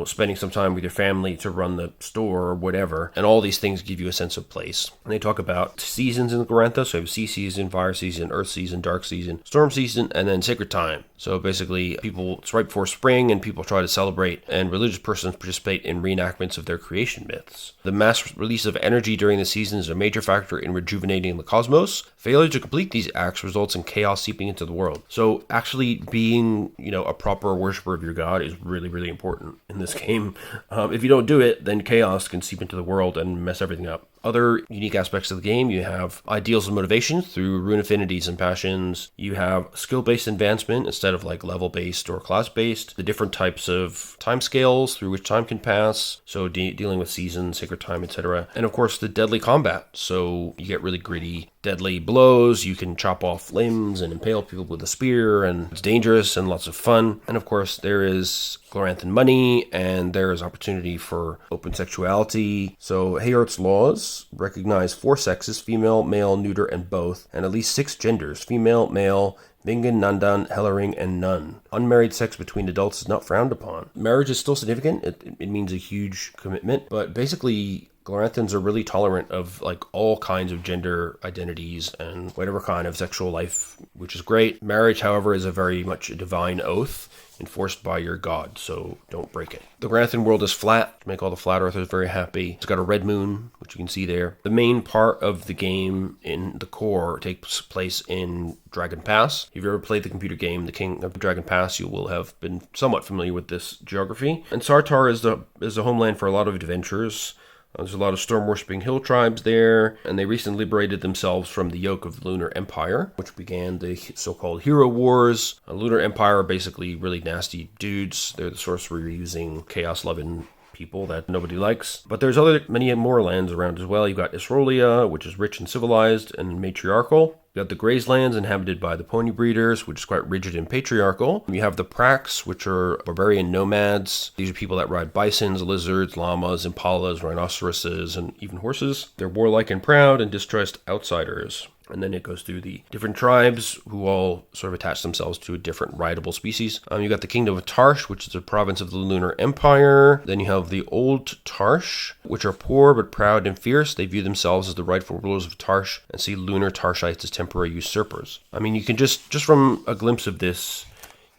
spending some time with your family to run the store or whatever. And all these things give you a sense of place. And they talk about seasons in Glorantha. So you have sea season, fire season, earth season, dark season, storm season, and then sacred time. So basically, it's right before spring, and people try to celebrate, and religious persons participate in reenactments of their creation myths. The mass release of energy during the season is a major factor in rejuvenating the cosmos. Failure to complete these acts results in chaos seeping into the world. So actually being, a proper worshiper of your god is really, really important in this game. If you don't do it, then chaos can seep into the world and mess everything up. Other unique aspects of the game, you have ideals and motivations through rune affinities and passions. You have skill-based advancement instead of like level-based or class-based. The different types of time scales through which time can pass. So dealing with seasons, sacred time, etc. And of course, the deadly combat. So you get really gritty, deadly blows. You can chop off limbs and impale people with a spear, and it's dangerous and lots of fun. And of course, there is Gloranthan money, and there is opportunity for open sexuality. So Hayart's laws recognize 4 sexes: female, male, neuter, and both, and at least 6 genders: female, male, Vingan, Nandan, Hellering, and none. Unmarried sex between adults is not frowned upon. Marriage is still significant. It means a huge commitment, but basically Gloranthans are really tolerant of all kinds of gender identities and whatever kind of sexual life, which is great. Marriage, however, is a very much a divine oath enforced by your god, so don't break it. The Gloranthan world is flat to make all the flat earthers very happy. It's got a red moon, which you can see there. The main part of the game in the core takes place in Dragon Pass. If you've ever played the computer game, The King of Dragon Pass, you will have been somewhat familiar with this geography. And Sartar is the homeland for a lot of adventurers. There's a lot of storm-worshipping hill tribes there, and they recently liberated themselves from the yoke of the Lunar Empire, which began the so-called Hero Wars. The Lunar Empire are basically really nasty dudes. They're the sorcery-using, chaos-loving people that nobody likes. But there's many more lands around as well. You've got Isrolia, which is rich and civilized and matriarchal. You got the Grazelands, inhabited by the Pony Breeders, which is quite rigid and patriarchal. You have the Prax, which are barbarian nomads. These are people that ride bisons, lizards, llamas, impalas, rhinoceroses, and even horses. They're warlike and proud and distrust outsiders. And then it goes through the different tribes who all sort of attach themselves to a different rideable species. You got the Kingdom of Tarsh, which is a province of the Lunar Empire. Then you have the Old Tarsh, which are poor but proud and fierce. They view themselves as the rightful rulers of Tarsh and see lunar Tarshites as temporary usurpers. You can just from a glimpse of this,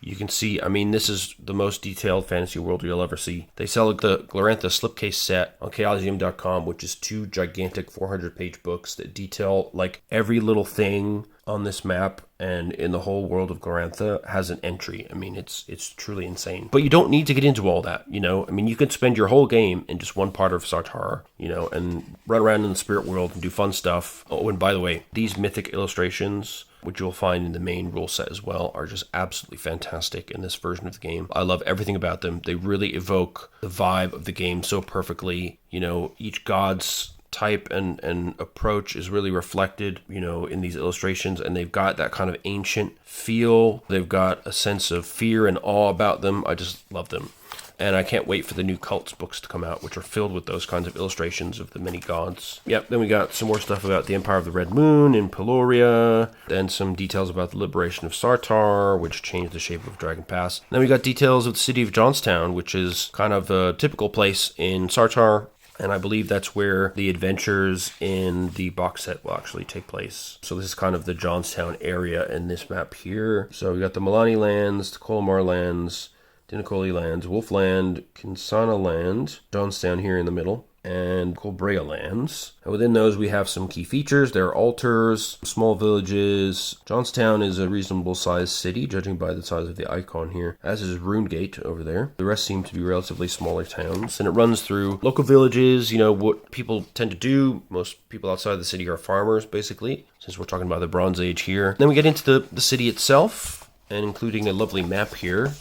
you can see, this is the most detailed fantasy world you'll ever see. They sell the Glorantha Slipcase Set on Chaosium.com, which is 2 gigantic 400-page books that detail every little thing on this map and in the whole world of Glorantha has an entry. It's truly insane. But you don't need to get into all that, you could spend your whole game in just one part of Sartar, and run around in the spirit world and do fun stuff. Oh, and by the way, these mythic illustrations, which you'll find in the main rule set as well, are just absolutely fantastic in this version of the game. I love everything about them. They really evoke the vibe of the game so perfectly. Each god's type and approach is really reflected, in these illustrations, and they've got that kind of ancient feel. They've got a sense of fear and awe about them. I just love them. And I can't wait for the new cults books to come out, which are filled with those kinds of illustrations of the many gods. Yep, then we got some more stuff about the Empire of the Red Moon in Peloria. Then some details about the liberation of Sartar, which changed the shape of Dragon Pass. Then we got details of the city of Johnstown, which is kind of a typical place in Sartar. And I believe that's where the adventures in the box set will actually take place. So this is kind of the Johnstown area in this map here. So we got the Milani lands, the Colmar lands, Dinacoli lands, Wolfland, Kinsana land, Johnstown here in the middle. and Colbrea lands. And within those, we have some key features. There are altars, small villages. Johnstown is a reasonable sized city, judging by the size of the icon here, as is Runegate over there. The rest seem to be relatively smaller towns, and it runs through local villages. You know, what people tend to do. Most people outside the city are farmers, basically, since we're talking about the Bronze Age here. Then we get into the city itself, and including a lovely map here,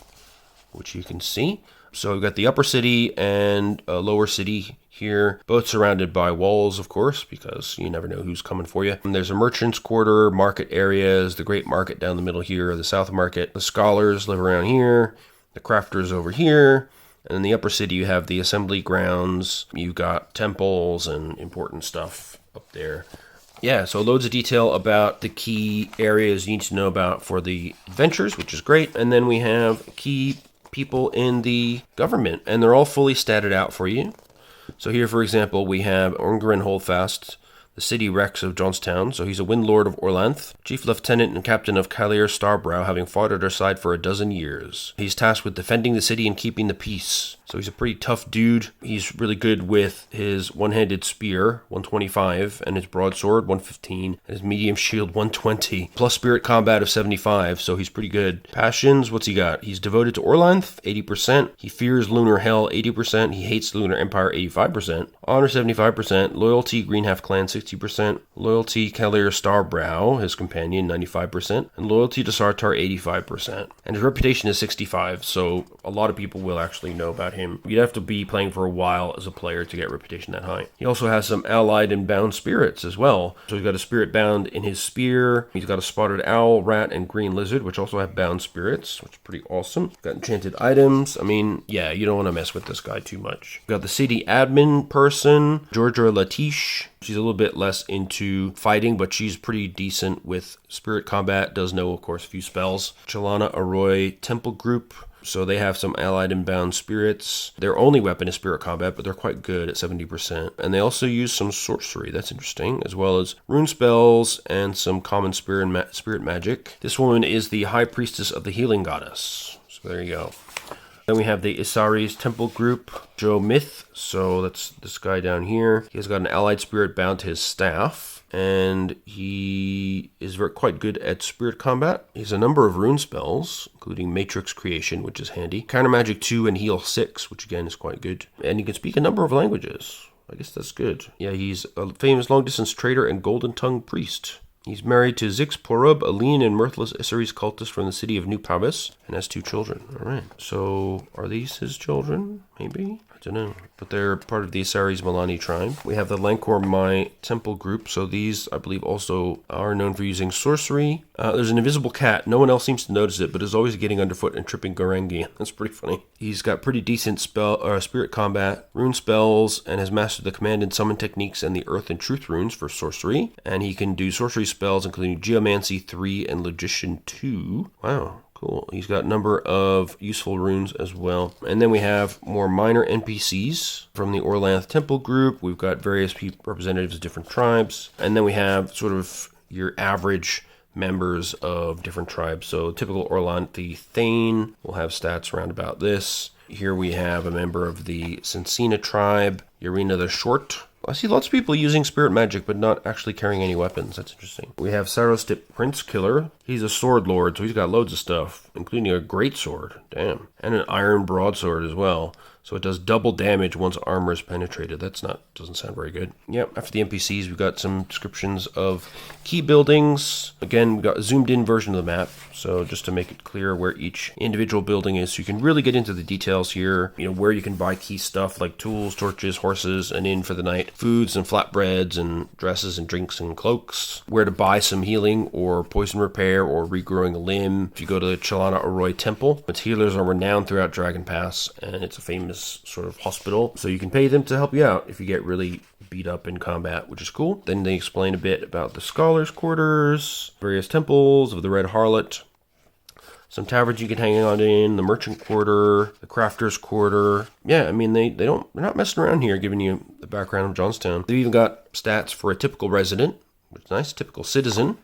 which you can see. So we've got the upper city and a lower city here, both surrounded by walls, of course, because you never know who's coming for you. And there's a merchant's quarter, market areas, the great market down the middle here, the south market. The scholars live around here, the crafters over here. And in the upper city, you have the assembly grounds. You've got temples and important stuff up there. Yeah, so loads of detail about the key areas you need to know about for the adventures, which is great. And then we have key people in the government, and they're all fully statted out for you. So here, for example, we have Orngren Holdfast, the city Rex of Johnstown. So he's a Wind Lord of Orlanth, Chief Lieutenant and Captain of Calier Starbrow, having fought at our side for 12 years. He's tasked with defending the city and keeping the peace. So he's a pretty tough dude. He's really good with his one-handed spear, 125, and his broadsword, 115, and his medium shield, 120, plus spirit combat of 75, so he's pretty good. Passions, what's he got? He's devoted to Orlanth, 80%. He fears Lunar Hell, 80%. He hates Lunar Empire, 85%. Honor, 75%. Loyalty, Green Half Clan, 60%. Loyalty, Calier Starbrow, his companion, 95%. And loyalty to Sartar, 85%. And his reputation is 65, so a lot of people will actually know about him. You'd have to be playing for a while as a player to get reputation that high. He also has some allied and bound spirits as well. So he's got a spirit bound in his spear. He's got a spotted owl, rat, and green lizard, which also have bound spirits, which is pretty awesome. Got enchanted items. I mean, yeah, you don't want to mess with this guy too much. Got the city admin person, Georgia Latish. She's a little bit less into fighting, but she's pretty decent with spirit combat. Does know, of course, a few spells. Chalana Arroy Temple Group. So they have some allied and bound spirits. Their only weapon is spirit combat, but they're quite good at 70%. And they also use some sorcery. That's interesting, as well as rune spells and some common spirit magic. This woman is the high priestess of the healing goddess. So there you go. Then we have the Isari's Temple Group, Joe Myth. So that's this guy down here. He has got an allied spirit bound to his staff. And he is quite good at spirit combat. He has a number of rune spells, including Matrix Creation, which is handy. Counter Magic 2 and Heal 6, which again is quite good. And he can speak a number of languages. I guess that's good. Yeah, he's a famous long-distance trader and golden tongue priest. He's married to Zix Porub, a lean and mirthless Issaries cultist from the city of New Pabas, and has 2 children. All right. So are these his children? Maybe? I don't know. But they're part of the Issaries Milani tribe. We have the Lancor Mai Temple Group. So these, I believe, also are known for using sorcery. There's an invisible cat. No one else seems to notice it, but is always getting underfoot and tripping Gorangi. That's pretty funny. He's got pretty decent spirit combat, rune spells, and has mastered the command and summon techniques and the earth and truth runes for sorcery. And he can do sorcery spells, including Geomancy 3 and Logician 2. Wow. Cool. He's got a number of useful runes as well. And then we have more minor NPCs from the Orlanth Temple Group. We've got various representatives of different tribes. And then we have sort of your average members of different tribes. So typical Orlanthi Thane will have stats around about this. Here we have a member of the Sensina tribe, Yarina the Short. I see lots of people using spirit magic, but not actually carrying any weapons. That's interesting. We have Sarostip Prince Killer. He's a sword lord, so he's got loads of stuff, including a great sword. Damn. And an iron broadsword as well. So it does double damage once armor is penetrated. Doesn't sound very good. Yep, after the NPCs, we've got some descriptions of key buildings. Again, we've got a zoomed in version of the map. So just to make it clear where each individual building is, so you can really get into the details here. You know, where you can buy key stuff like tools, torches, horses, an inn for the night, foods and flatbreads and dresses and drinks and cloaks. Where to buy some healing or poison repair or regrowing a limb. If you go to the Chalana Arroy Temple, its healers are renowned throughout Dragon Pass, and it's a famous sort of hospital, so you can pay them to help you out if you get really beat up in combat, which is cool. Then they explain a bit about the scholars' quarters, various temples of the Red Harlot, some taverns you can hang out in, the merchant quarter, the crafter's quarter. Yeah, I mean they're not messing around here, giving you the background of Johnstown. They've even got stats for a typical resident, which is nice, typical citizen.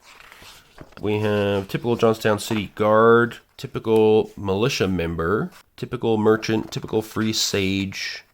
We have typical Johnstown City Guard, typical militia member, typical merchant, typical free sage,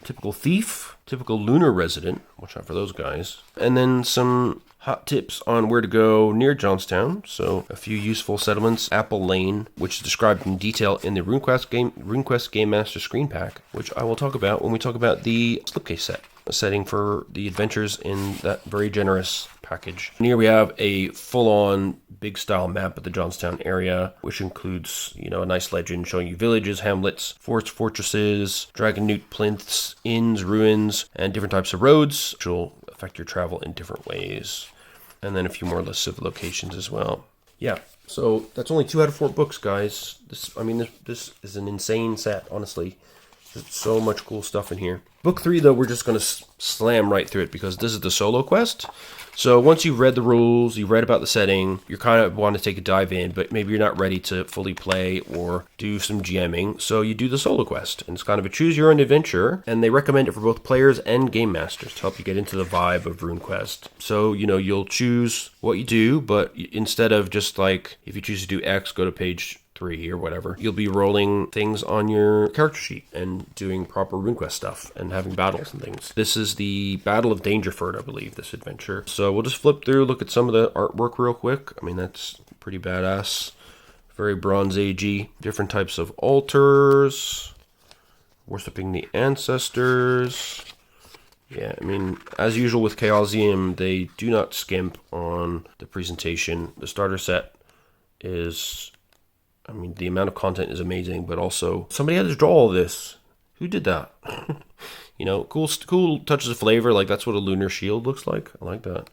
typical thief, typical lunar resident, watch out for those guys, and then some hot tips on where to go near Johnstown. So a few useful settlements. Apple Lane, which is described in detail in the RuneQuest Game Master screen pack, which I will talk about when we talk about the Slipcase set, a setting for the adventures in that very generous package. And here we have a full-on big style map of the Johnstown area, which includes, you know, a nice legend showing you villages, hamlets, forts, fortresses, dragon newt plinths, inns, ruins, and different types of roads, which will affect your travel in different ways. And then a few more lists of locations as well. Yeah, so that's only 2 out of 4 books, guys. This is an insane set, honestly. There's so much cool stuff in here. Book 3, though, we're just going to slam right through it because this is the solo quest. So once you've read the rules, you've read about the setting, you kind of want to take a dive in, but maybe you're not ready to fully play or do some GMing, so you do the solo quest. And it's kind of a choose your own adventure, and they recommend it for both players and game masters to help you get into the vibe of RuneQuest. So, you know, you'll choose what you do, but instead of just like, if you choose to do X, go to page 3 or whatever, you'll be rolling things on your character sheet and doing proper RuneQuest stuff and having battles and things. This is the Battle of Dangerford, I believe, this adventure. So we'll just flip through, look at some of the artwork real quick. I mean, that's pretty badass. Very Bronze Agey. Different types of altars. Worshipping the ancestors. Yeah, I mean, as usual with Chaosium, they do not skimp on the presentation. The starter set is, I mean, the amount of content is amazing, but also somebody had to draw all this. Who did that? You know, cool touches of flavor. Like, that's what a lunar shield looks like. I like that.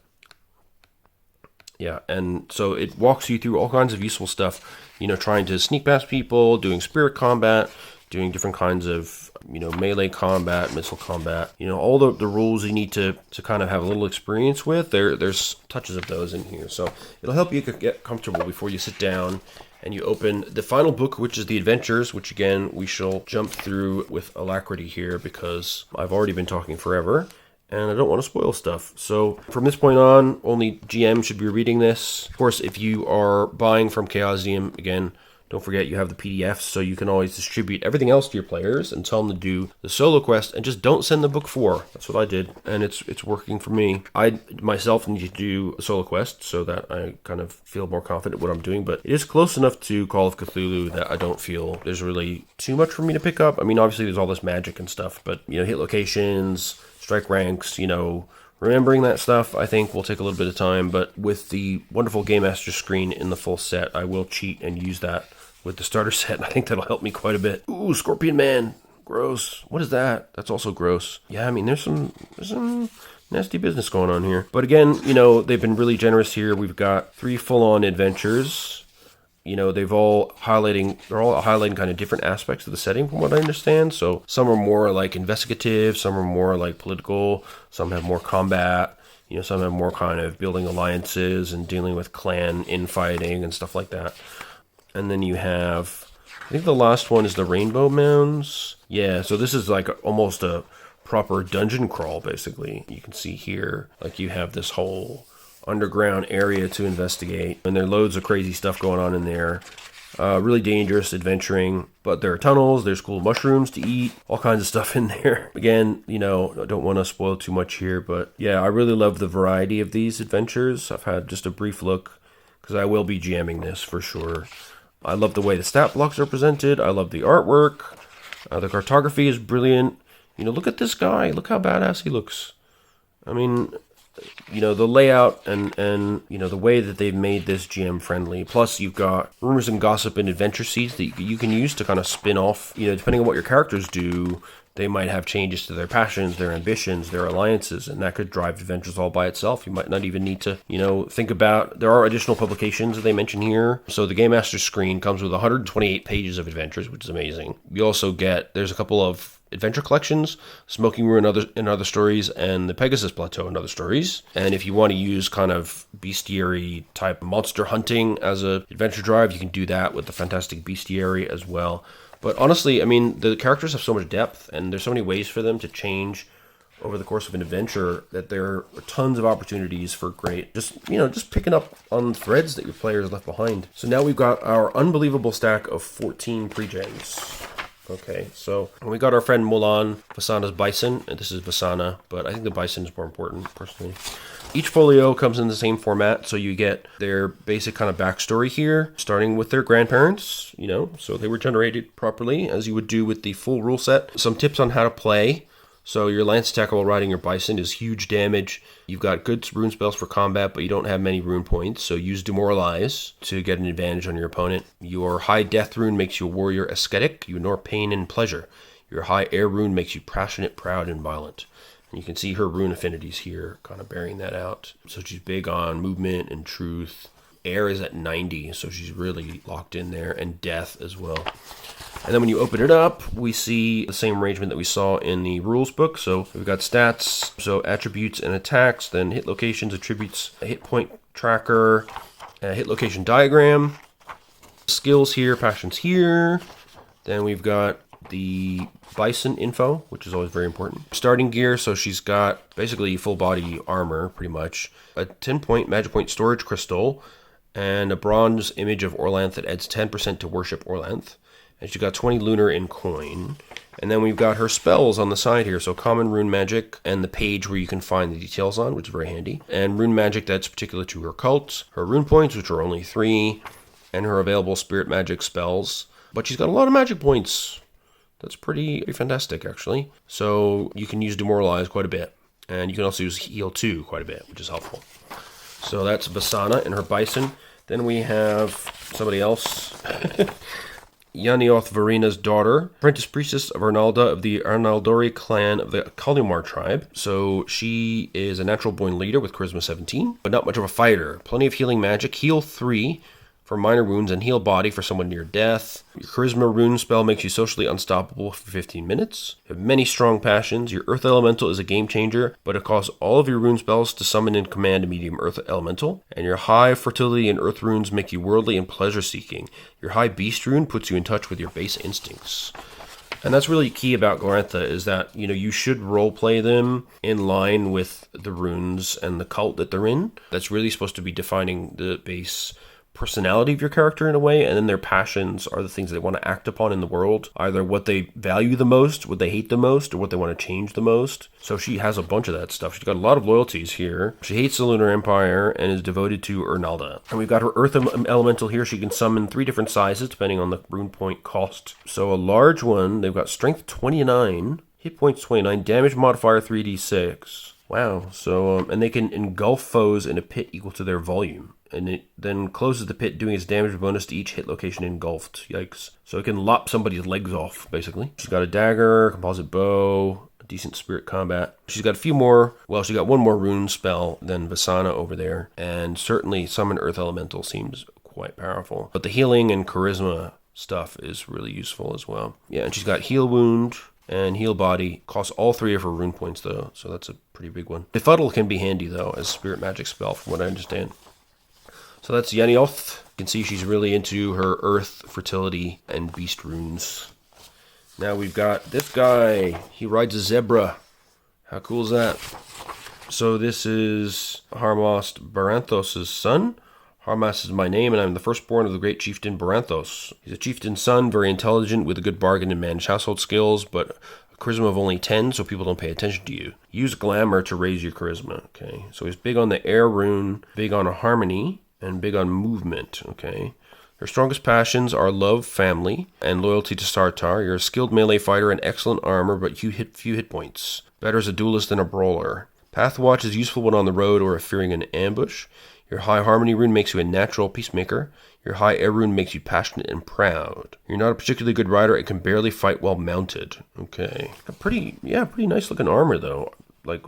Yeah, and so it walks you through all kinds of useful stuff. You know, trying to sneak past people, doing spirit combat, doing different kinds of, you know, melee combat, missile combat. You know, all the rules you need to kind of have a little experience with. There's touches of those in here. So it'll help you get comfortable before you sit down and you open the final book, which is the Adventures, which again, we shall jump through with alacrity here because I've already been talking forever and I don't want to spoil stuff. So from this point on, only GM should be reading this. Of course, if you are buying from Chaosium, again, don't forget you have the PDFs, so you can always distribute everything else to your players and tell them to do the solo quest, and just don't send the book 4. That's what I did, and it's working for me. I myself need to do a solo quest so that I kind of feel more confident what I'm doing, but it is close enough to Call of Cthulhu that I don't feel there's really too much for me to pick up. I mean, obviously there's all this magic and stuff, but, you know, hit locations, strike ranks, you know, remembering that stuff, I think, will take a little bit of time, but with the wonderful Game Master screen in the full set, I will cheat and use that with the starter set, and I think that'll help me quite a bit. Ooh, Scorpion Man. Gross. What is that? That's also gross. Yeah, I mean, there's some nasty business going on here. But again, you know, they've been really generous here. We've got 3 full-on adventures. You know, they're all highlighting kind of different aspects of the setting from what I understand. So some are more like investigative, some are more like political, some have more combat. You know, some have more kind of building alliances and dealing with clan infighting and stuff like that. And then you have, I think the last one is the Rainbow Mounds. Yeah, so this is like almost a proper dungeon crawl, basically. You can see here, like you have this whole underground area to investigate. And there are loads of crazy stuff going on in there. Really dangerous adventuring, but there are tunnels, there's cool mushrooms to eat, all kinds of stuff in there. Again, you know, I don't want to spoil too much here, but yeah, I really love the variety of these adventures. I've had just a brief look, because I will be GMing this for sure. I love the way the stat blocks are presented. I love the artwork. The cartography is brilliant. You know, look at this guy. Look how badass he looks. I mean, you know, the layout and you know, the way that they've made this GM friendly. Plus, you've got rumors and gossip and adventure seeds that you can use to kind of spin off. You know, depending on what your characters do, they might have changes to their passions, their ambitions, their alliances, and that could drive adventures all by itself. You might not even need to, you know, think about, there are additional publications that they mention here. So the Game Master screen comes with 128 pages of adventures, which is amazing. You also get, there's a couple of adventure collections, Smoking Ruin and Other Stories, and the Pegasus Plateau and Other Stories. And if you want to use kind of bestiary type monster hunting as a adventure drive, you can do that with the Fantastic Bestiary as well. But honestly, I mean, the characters have so much depth, and there's so many ways for them to change over the course of an adventure that there are tons of opportunities for great, just picking up on threads that your players left behind. So now we've got our unbelievable stack of 14 pre-gens. Okay, so we got our friend Mulan, Vasana's bison, and this is Vasana, but I think the bison is more important, personally. Each folio comes in the same format, so you get their basic kind of backstory here, starting with their grandparents, you know, so they were generated properly, as you would do with the full rule set. Some tips on how to play. So your lance attack while riding your bison is huge damage. You've got good rune spells for combat, but you don't have many rune points, so use Demoralize to get an advantage on your opponent. Your high death rune makes you a warrior ascetic. You ignore pain and pleasure. Your high air rune makes you passionate, proud, and violent. And you can see her rune affinities here, kind of bearing that out. So she's big on movement and truth. Air is at 90, so she's really locked in there, and death as well. And then when you open it up, we see the same arrangement that we saw in the rules book. So we've got stats, so attributes and attacks, then hit locations, attributes, a hit point tracker, a hit location diagram, skills here, passions here. Then we've got the bison info, which is always very important. Starting gear, so she's got basically full body armor, pretty much. A 10-point magic point storage crystal, and a bronze image of Orlanth that adds 10% to worship Orlanth. And she's got 20 lunar in coin. And then we've got her spells on the side here. So common rune magic and the page where you can find the details on, which is very handy. And rune magic that's particular to her cult. Her rune points, which are only 3. And her available spirit magic spells. But she's got a lot of magic points. That's pretty fantastic, actually. So you can use Demoralize quite a bit. And you can also use Heal 2 quite a bit, which is helpful. So that's Vasana and her bison. Then we have somebody else. Yanioth Varina's daughter, apprentice priestess of Arnalda of the Arnaldori clan of the Kalimar tribe. So she is a natural born leader with charisma 17, but not much of a fighter. Plenty of healing magic, heal 3 for minor wounds, and heal body for someone near death. Your charisma rune spell makes you socially unstoppable for 15 minutes. You have many strong passions. Your earth elemental is a game changer, but it costs all of your rune spells to summon and command a medium earth elemental. And your high fertility and earth runes make you worldly and pleasure seeking. Your high beast rune puts you in touch with your base instincts. And that's really key about Glorantha, is that, you know, you should roleplay them in line with the runes and the cult that they're in. That's really supposed to be defining the base personality of your character in a way, and then their passions are the things they want to act upon in the world, either what they value the most, what they hate the most, or what they want to change the most. So she has a bunch of that stuff. She's got a lot of loyalties here. She hates the Lunar Empire and is devoted to Ernalda. And we've got her Earth Elemental here. She can summon 3 different sizes depending on the rune point cost. So a large one, they've got strength 29, hit points 29, damage modifier 3d6. Wow. So, and they can engulf foes in a pit equal to their volume. And it then closes the pit, doing its damage bonus to each hit location engulfed. Yikes. So it can lop somebody's legs off, basically. She's got a dagger, composite bow, a decent spirit combat. She's got a few more, well, she got one more rune spell than Vasana over there. And certainly summon Earth Elemental seems quite powerful. But the healing and charisma stuff is really useful as well. Yeah, and she's got heal wound and heal body. Costs all 3 of her rune points, though, so that's a pretty big one. Befuddle can be handy, though, as spirit magic spell, from what I understand. So that's Yanioth. You can see she's really into her earth, fertility, and beast runes. Now we've got this guy. He rides a zebra. How cool is that? So this is Harmast Baranthos' son. Harmast is my name, and I'm the firstborn of the great chieftain Baranthos. He's a chieftain's son, very intelligent, with a good bargain and manage household skills, but a charisma of only 10, so people don't pay attention to you. Use glamour to raise your charisma. Okay, so he's big on the air rune, big on harmony, and big on movement, okay? Her strongest passions are love, family, and loyalty to Sartar. You're a skilled melee fighter and excellent armor, but few hit points. Better as a duelist than a brawler. Pathwatch is useful when on the road or if fearing an ambush. Your high harmony rune makes you a natural peacemaker. Your high air rune makes you passionate and proud. You're not a particularly good rider and can barely fight while mounted. Okay. Pretty nice looking armor, though. Like,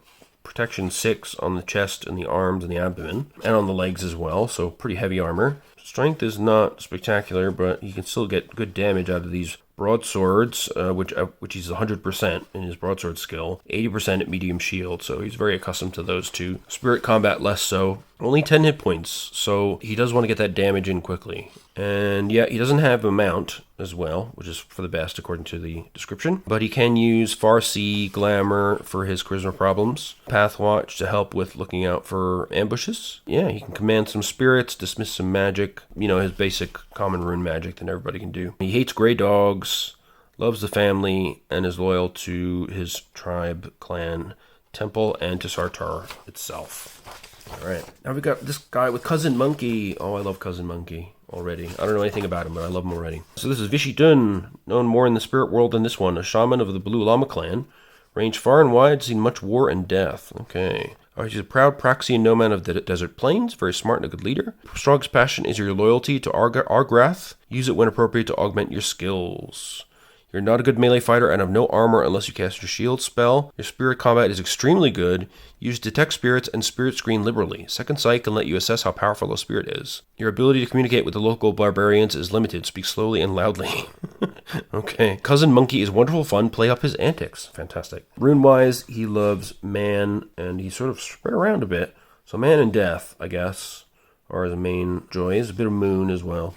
protection 6 on the chest and the arms and the abdomen, and on the legs as well, so pretty heavy armor. Strength is not spectacular, but you can still get good damage out of these broadswords, which he's 100% in his broadsword skill, 80% at medium shield, so he's very accustomed to those two. Spirit combat less so. Only 10 hit points, so he does want to get that damage in quickly. And yeah, he doesn't have a mount as well, which is for the best according to the description. But he can use Farsi Glamour for his charisma problems. Pathwatch to help with looking out for ambushes. Yeah, he can command some spirits, dismiss some magic. You know, his basic common rune magic that everybody can do. He hates gray dogs, loves the family, and is loyal to his tribe, clan, temple, and to Sartar itself. Alright, now we got this guy with Cousin Monkey. Oh, I love Cousin Monkey already. I don't know anything about him, but I love him already. So this is Vishy Dun, known more in the spirit world than this one, a shaman of the Blue Llama clan. Ranged far and wide, seen much war and death. Okay. Alright, he's a proud Praxian nomad of the desert plains, very smart and a good leader. Strongest passion is your loyalty to Argrath. Use it when appropriate to augment your skills. You're not a good melee fighter and have no armor unless you cast your shield spell. Your spirit combat is extremely good. Use detect spirits and spirit screen liberally. Second sight can let you assess how powerful a spirit is. Your ability to communicate with the local barbarians is limited. Speak slowly and loudly. Okay. Cousin Monkey is wonderful fun. Play up his antics. Fantastic. Rune-wise, he loves man, and he's sort of spread around a bit. So man and death, I guess, are his main joys. A bit of moon as well.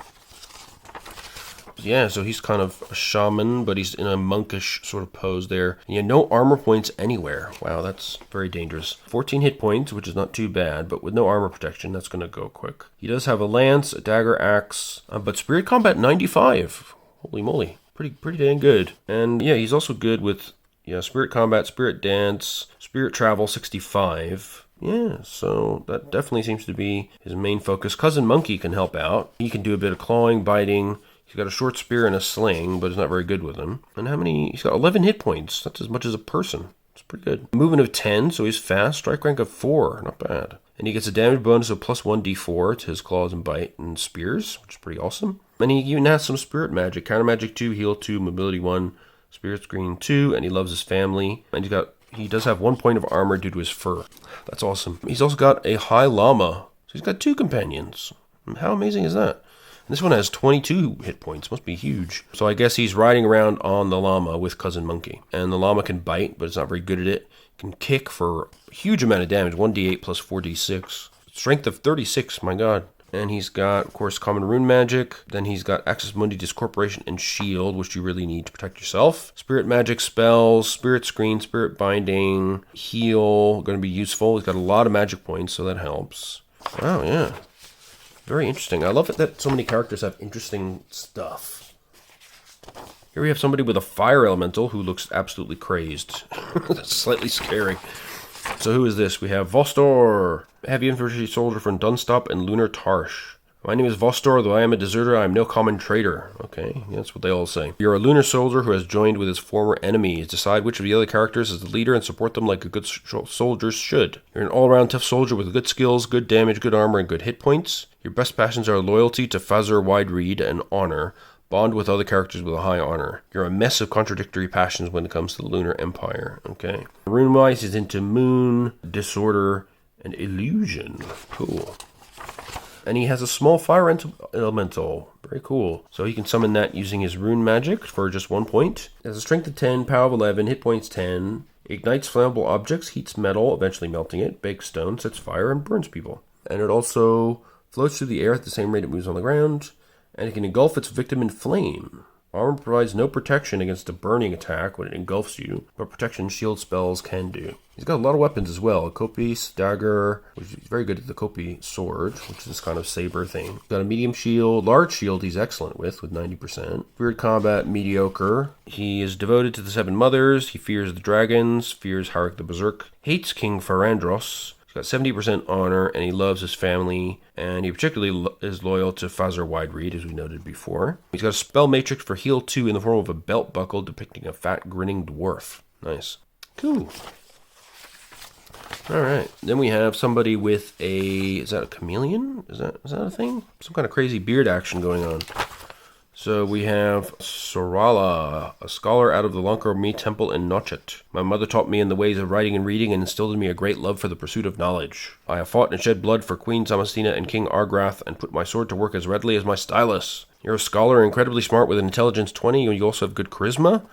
Yeah, so he's kind of a shaman, but he's in a monkish sort of pose there. And you have no armor points anywhere. Wow, that's very dangerous. 14 hit points, which is not too bad, but with no armor protection, that's going to go quick. He does have a lance, a dagger, axe, but spirit combat 95. Holy moly, pretty dang good. And yeah, he's also good with spirit combat, spirit dance, spirit travel 65. Yeah, so that definitely seems to be his main focus. Cousin Monkey can help out. He can do a bit of clawing, biting. He's got a short spear and a sling, but he's not very good with them. And he's got 11 hit points. That's as much as a person. It's pretty good. Movement of 10, so he's fast. Strike rank of 4, not bad. And he gets a damage bonus of plus 1d4 to his claws and bite and spears, which is pretty awesome. And he even has some spirit magic. Counter magic 2, heal 2, mobility 1, spirit screen 2, and he loves his family. And he does have 1 point of armor due to his fur. That's awesome. He's also got a high llama. So he's got 2 companions. How amazing is that? This one has 22 hit points. Must be huge. So I guess he's riding around on the llama with Cousin Monkey. And the llama can bite, but it's not very good at it. Can kick for a huge amount of damage. 1d8 plus 4d6. Strength of 36, my god. And he's got, of course, common rune magic. Then he's got Axis Mundi, Discorporation, and Shield, which you really need to protect yourself. Spirit magic spells, Spirit Screen, Spirit Binding, Heal, going to be useful. He's got a lot of magic points, so that helps. Wow, yeah. Very interesting. I love it that so many characters have interesting stuff. Here we have somebody with a fire elemental who looks absolutely crazed. That's slightly scary. So who is this? We have Vostor, heavy infantry soldier from Dunstop and Lunar Tarsh. My name is Vostor, though I am a deserter, I am no common traitor. Okay, that's what they all say. You're a lunar soldier who has joined with his former enemies. Decide which of the other characters is the leader and support them like a good soldier should. You're an all-around tough soldier with good skills, good damage, good armor, and good hit points. Your best passions are loyalty to Fazur Widereed and honor. Bond with other characters with a high honor. You're a mess of contradictory passions when it comes to the Lunar Empire. Okay. Rune-wise is into moon, disorder, and illusion. Cool. And he has a small fire elemental. Very cool. So he can summon that using his rune magic for just 1 point. It has a strength of 10, power of 11, hit points 10. Ignites flammable objects, heats metal, eventually melting it, bakes stone, sets fire, and burns people. And it also floats through the air at the same rate it moves on the ground. And it can engulf its victim in flame. Armor provides no protection against a burning attack when it engulfs you, but protection shield spells can do. He's got a lot of weapons as well. A Kopi, dagger, which is very good at the Kopi sword, which is this kind of saber thing. He's got a medium shield, large shield he's excellent with 90%. Spirit combat, mediocre. He is devoted to the Seven Mothers. He fears the dragons, fears Harik the Berserk, hates King Farandros. He's got 70% honor, and he loves his family, and he particularly is loyal to Fazur Widereed, as we noted before. He's got a spell matrix for heal 2 in the form of a belt buckle depicting a fat, grinning dwarf. Nice. Cool. Alright, then we have somebody with is that a chameleon? Is that a thing? Some kind of crazy beard action going on. So we have Sorala, a scholar out of the Lankarmi Temple in Notchet. My mother taught me in the ways of writing and reading and instilled in me a great love for the pursuit of knowledge. I have fought and shed blood for Queen Zamastina and King Argrath and put my sword to work as readily as my stylus. You're a scholar, incredibly smart with an intelligence 20, and you also have good charisma.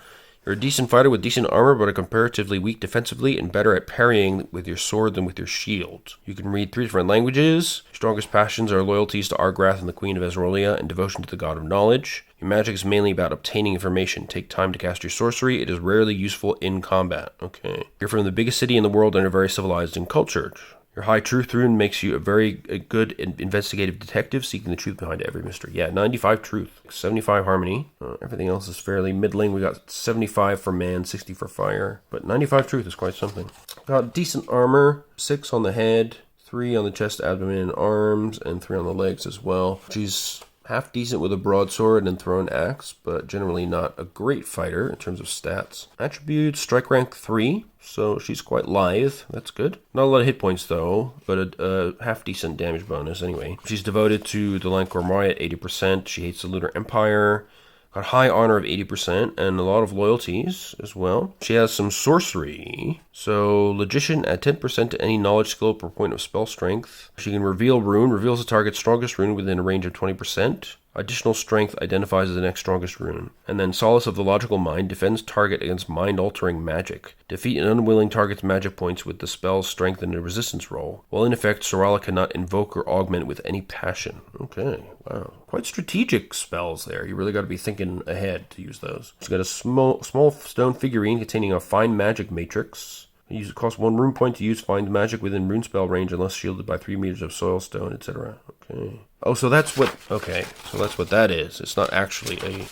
You're a decent fighter with decent armor, but are comparatively weak defensively and better at parrying with your sword than with your shield. You can read 3 different languages. Your strongest passions are loyalties to Argrath and the Queen of Ezrolia and devotion to the God of Knowledge. Your magic is mainly about obtaining information. Take time to cast your sorcery. It is rarely useful in combat. Okay. You're from the biggest city in the world and are very civilized and cultured. Your high truth rune makes you a good investigative detective seeking the truth behind every mystery. Yeah, 95 truth, 75 harmony. Everything else is fairly middling. We got 75 for man, 60 for fire. But 95 truth is quite something. Got decent armor, 6 on the head, 3 on the chest, abdomen, and arms, and 3 on the legs as well. She's half decent with a broadsword and thrown axe, but generally not a great fighter in terms of stats. Attributes, strike rank 3, so she's quite lithe. That's good. Not a lot of hit points though, but a half decent damage bonus anyway. She's devoted to the Lank Gormai at 80%. She hates the Lunar Empire. Got high honor of 80% and a lot of loyalties as well. She has some sorcery. So logician at 10% to any knowledge skill per point of spell strength. She can reveal rune, reveals the target's strongest rune within a range of 20%. Additional strength identifies the next strongest rune. And then Solace of the Logical Mind defends target against mind-altering magic. Defeat an unwilling target's magic points with the spell's strength and a resistance roll. While in effect, Sorala cannot invoke or augment with any passion. Okay, wow. Quite strategic spells there. You really got to be thinking ahead to use those. She's got a small stone figurine containing a fine magic matrix. It costs 1 rune point to use find magic within rune spell range unless shielded by 3 meters of soil stone, etc. Okay. Oh, so that's what... Okay, so that's what that is. It's not actually a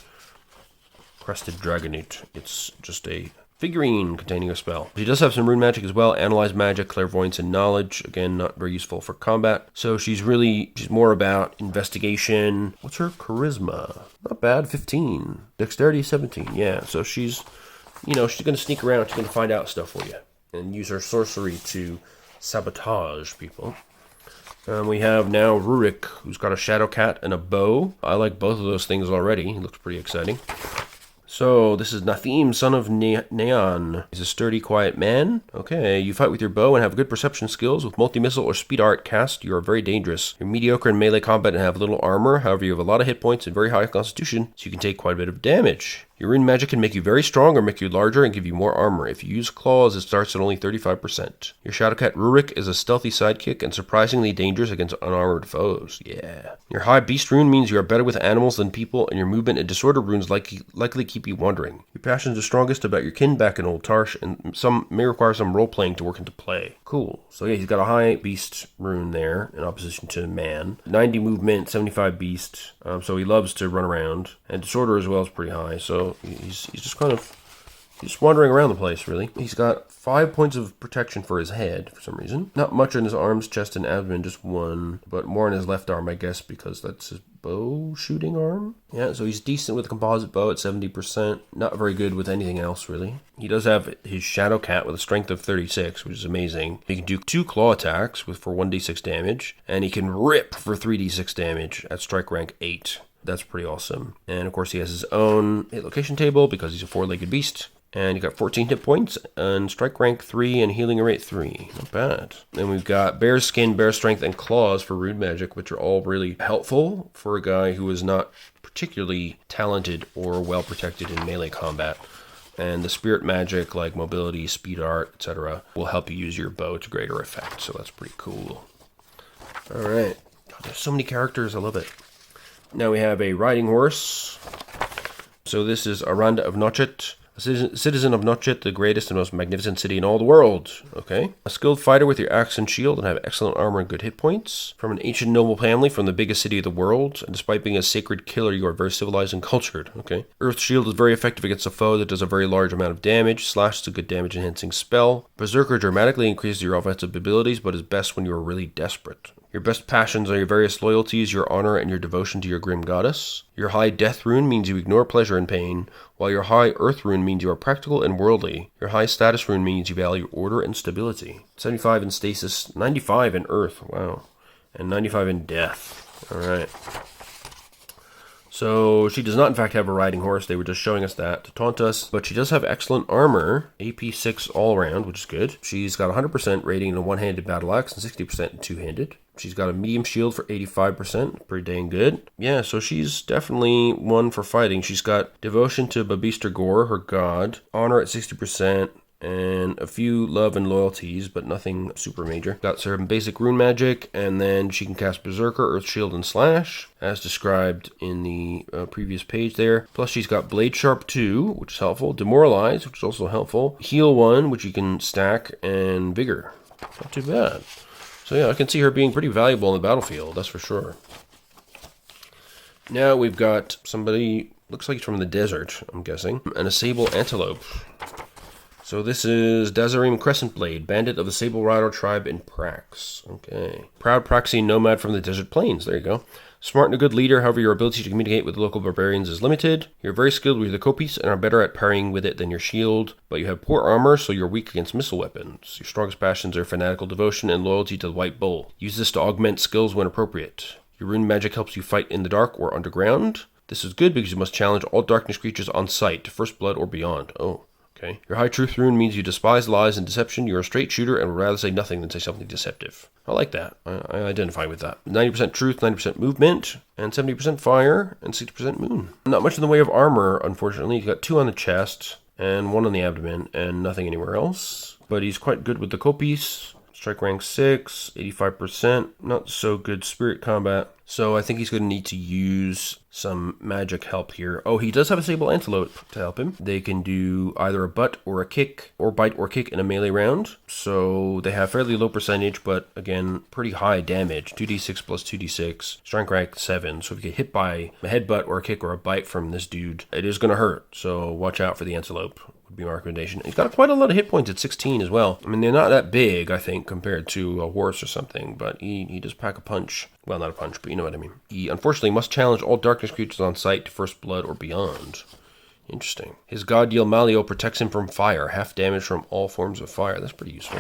crested dragonite. It's just a figurine containing a spell. She does have some rune magic as well. Analyze magic, clairvoyance, and knowledge. Again, not very useful for combat. So she's more about investigation. What's her charisma? Not bad, 15. Dexterity, 17. Yeah, so she's going to sneak around. She's going to find out stuff for you and use her sorcery to sabotage people. We have now Rurik, who's got a shadow cat and a bow. I like both of those things already. He looks pretty exciting. So, this is Nathim, son of Neon. He's a sturdy, quiet man. Okay, you fight with your bow and have good perception skills. With multi-missile or speed art cast, you are very dangerous. You're mediocre in melee combat and have little armor. However, you have a lot of hit points and very high constitution, so you can take quite a bit of damage. Your rune magic can make you very strong or make you larger and give you more armor. If you use claws, it starts at only 35%. Your Shadowcat Rurik is a stealthy sidekick and surprisingly dangerous against unarmored foes. Yeah. Your high beast rune means you are better with animals than people, and your movement and disorder runes likely keep you wandering. Your passions are strongest about your kin back in Old Tarsh, and some may require some role-playing to work into play. Cool. So yeah, he's got a high beast rune there in opposition to man. 90 movement, 75 beast, so he loves to run around. And disorder as well is pretty high, so he's just wandering around the place, really. He's got 5 points of protection for his head, for some reason. Not much on his arms, chest, and abdomen, just 1. But more on his left arm, I guess, because that's his bow shooting arm. Yeah, so he's decent with a composite bow at 70%. Not very good with anything else, really. He does have his Shadow Cat with a strength of 36, which is amazing. He can do 2 claw attacks for 1d6 damage. And he can rip for 3d6 damage at strike rank 8. That's pretty awesome. And of course he has his own hit location table because he's a 4-legged beast. And you got 14 hit points and strike rank 3 and healing rate 3. Not bad. Then we've got bear skin, bear strength, and claws for rune magic, which are all really helpful for a guy who is not particularly talented or well protected in melee combat. And the spirit magic like mobility, speed art, etc. will help you use your bow to greater effect. So that's pretty cool. Alright. There's so many characters. I love it. Now we have a riding horse. So this is Aranda of Notchet, a citizen of Notchet, the greatest and most magnificent city in all the world. Okay. A skilled fighter with your axe and shield and have excellent armor and good hit points. From an ancient noble family from the biggest city of the world. And despite being a sacred killer, you are very civilized and cultured. Okay. Earth Shield is very effective against a foe that does a very large amount of damage. Slash is a good damage enhancing spell. Berserker dramatically increases your offensive abilities, but is best when you are really desperate. Your best passions are your various loyalties, your honor, and your devotion to your grim goddess. Your high death rune means you ignore pleasure and pain, while your high earth rune means you are practical and worldly. Your high status rune means you value order and stability. 75 in stasis, 95 in earth, wow, and 95 in death. Alright. So, she does not in fact have a riding horse, they were just showing us that to taunt us, but she does have excellent armor, AP 6 all around, which is good. She's got 100% rating in a one-handed battle axe and 60% in two-handed. She's got a medium shield for 85%, pretty dang good. Yeah, so she's definitely one for fighting. She's got devotion to Babister Gore, her god, honor at 60%, and a few love and loyalties, but nothing super major. Got some basic rune magic, and then she can cast Berserker, Earth Shield, and Slash, as described in the previous page there. Plus she's got Blade Sharp 2, which is helpful, Demoralize, which is also helpful, Heal 1, which you can stack, and Vigor. Not too bad. So yeah, I can see her being pretty valuable in the battlefield, that's for sure. Now we've got somebody, looks like he's from the desert, I'm guessing, and a sable antelope. So this is Dazarim Crescentblade, bandit of the Sable Rider tribe in Prax. Okay. Proud Praxian nomad from the desert plains. There you go. Smart and a good leader, however your ability to communicate with the local barbarians is limited. You're very skilled with the kopis and are better at parrying with it than your shield, but you have poor armor, so you're weak against missile weapons. Your strongest passions are fanatical devotion and loyalty to the White Bull. Use this to augment skills when appropriate. Your rune magic helps you fight in the dark or underground. This is good because you must challenge all darkness creatures on sight to first blood or beyond. Oh. Okay. Your high truth rune means you despise lies and deception. You're a straight shooter and would rather say nothing than say something deceptive. I like that. I identify with that. 90% truth, 90% movement, and 70% fire, and 60% moon. Not much in the way of armor, unfortunately. He's got 2 on the chest, and 1 on the abdomen, and nothing anywhere else. But he's quite good with the kopis. Strike rank 6, 85%. Not so good spirit combat. So I think he's going to need to use some magic help here. Oh, he does have a sable antelope to help him. They can do either a butt or a kick, or bite or kick in a melee round. So they have fairly low percentage, but again, pretty high damage. 2d6 plus 2d6. Strength rank 7. So if you get hit by a headbutt or a kick or a bite from this dude, it is going to hurt. So watch out for the antelope. Would be my recommendation. He's got quite a lot of hit points at 16 as well. I mean, they're not that big, I think, compared to a horse or something, but he does pack a punch. Well, not a punch, but you know what I mean. He unfortunately must challenge all darkness creatures on sight to first blood or beyond. Interesting. His God Yel Malio protects him from fire. Half damage from all forms of fire. That's pretty useful.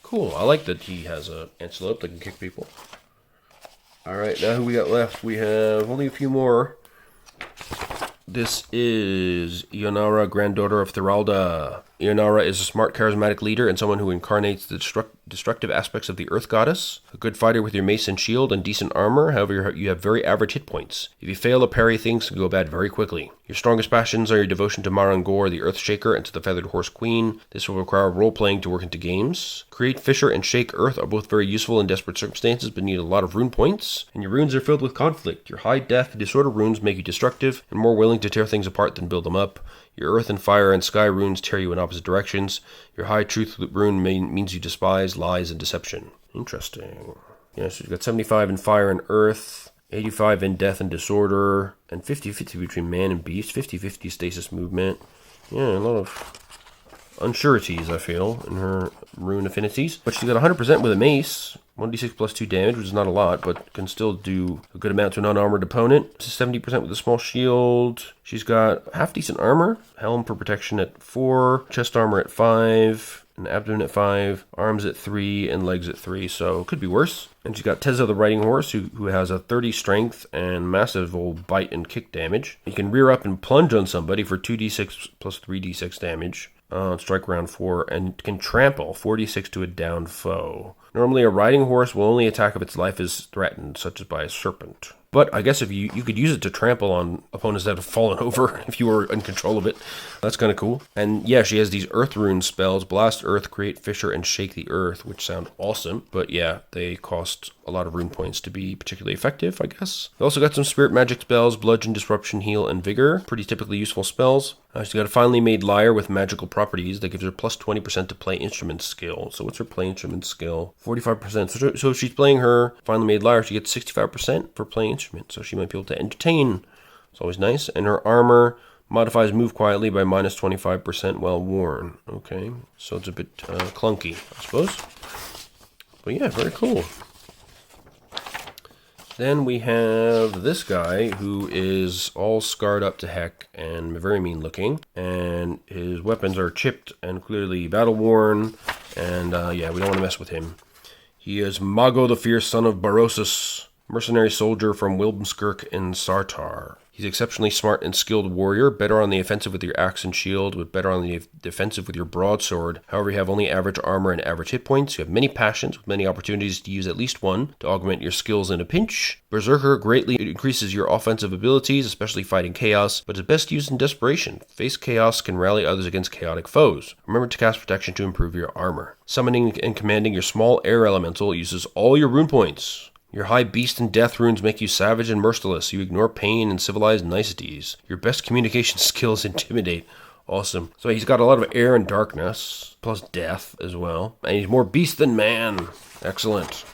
Cool. I like that he has an antelope that can kick people. Alright, now who we got left? We have only a few more. This is Ionara, granddaughter of Thiralda. Ionara is a smart, charismatic leader and someone who incarnates the destructive aspects of the Earth Goddess. A good fighter with your mace and shield and decent armor, however you have very average hit points. If you fail to parry, things can go bad very quickly. Your strongest passions are your devotion to Marangor, the Earth Shaker, and to the Feathered Horse Queen. This will require role-playing to work into games. Create, Fisher, and Shake Earth are both very useful in desperate circumstances, but need a lot of rune points. And your runes are filled with conflict. Your high death, disorder runes make you destructive and more willing to tear things apart than build them up. Your earth and fire and sky runes tear you in opposite directions. Your high truth rune means you despise lies and deception. Interesting. Yeah, so you've got 75 in fire and earth, 85 in death and disorder, and 50-50 between man and beast, 50-50 stasis movement. Yeah, a lot of unsureties, I feel, in her rune affinities. But she's got 100% with a mace. 1d6 plus 2 damage, which is not a lot, but can still do a good amount to an unarmored opponent. 70% with a small shield. She's got half-decent armor. Helm for protection at 4. Chest armor at 5. An abdomen at 5. Arms at 3. And legs at 3, so it could be worse. And she's got Tezza the Riding Horse, who has a 30 strength and massive old bite and kick damage. You can rear up and plunge on somebody for 2d6 plus 3d6 damage. Strike round 4, and can trample 4d6 to a downed foe. Normally, a riding horse will only attack if its life is threatened, such as by a serpent. But I guess if you could use it to trample on opponents that have fallen over if you were in control of it. That's kind of cool. And yeah, she has these earth rune spells, Blast Earth, Create Fisher, and Shake the Earth, which sound awesome. But yeah, they cost a lot of rune points to be particularly effective, I guess. They also got some spirit magic spells, Bludgeon, Disruption, Heal, and Vigor. Pretty typically useful spells. She's got a finely made lyre with magical properties that gives her plus 20% to play instrument skill. So what's her play instrument skill? 45%. So if she's playing her finely made lyre, she gets 65% for playing instrument. So she might be able to entertain. It's always nice. And her armor modifies move quietly by minus 25% while worn. Okay, so it's a bit clunky, I suppose. But yeah, very cool. Then we have this guy who is all scarred up to heck and very mean looking. And his weapons are chipped and clearly battle worn. And yeah, we don't want to mess with him. He is Mago the Fierce, son of Barosus, mercenary soldier from Wilmskirk in Sartar. He's exceptionally smart and skilled warrior, better on the offensive with your axe and shield, but better on the defensive with your broadsword. However, you have only average armor and average hit points. You have many passions, with many opportunities to use at least one to augment your skills in a pinch. Berserker greatly increases your offensive abilities, especially fighting chaos, but is best used in desperation. Face chaos can rally others against chaotic foes. Remember to cast protection to improve your armor. Summoning and commanding your small air elemental uses all your rune points. Your high beast and death runes make you savage and merciless. You ignore pain and civilized niceties. Your best communication skill is intimidate. Awesome. So he's got a lot of air and darkness, plus death as well. And he's more beast than man. Excellent.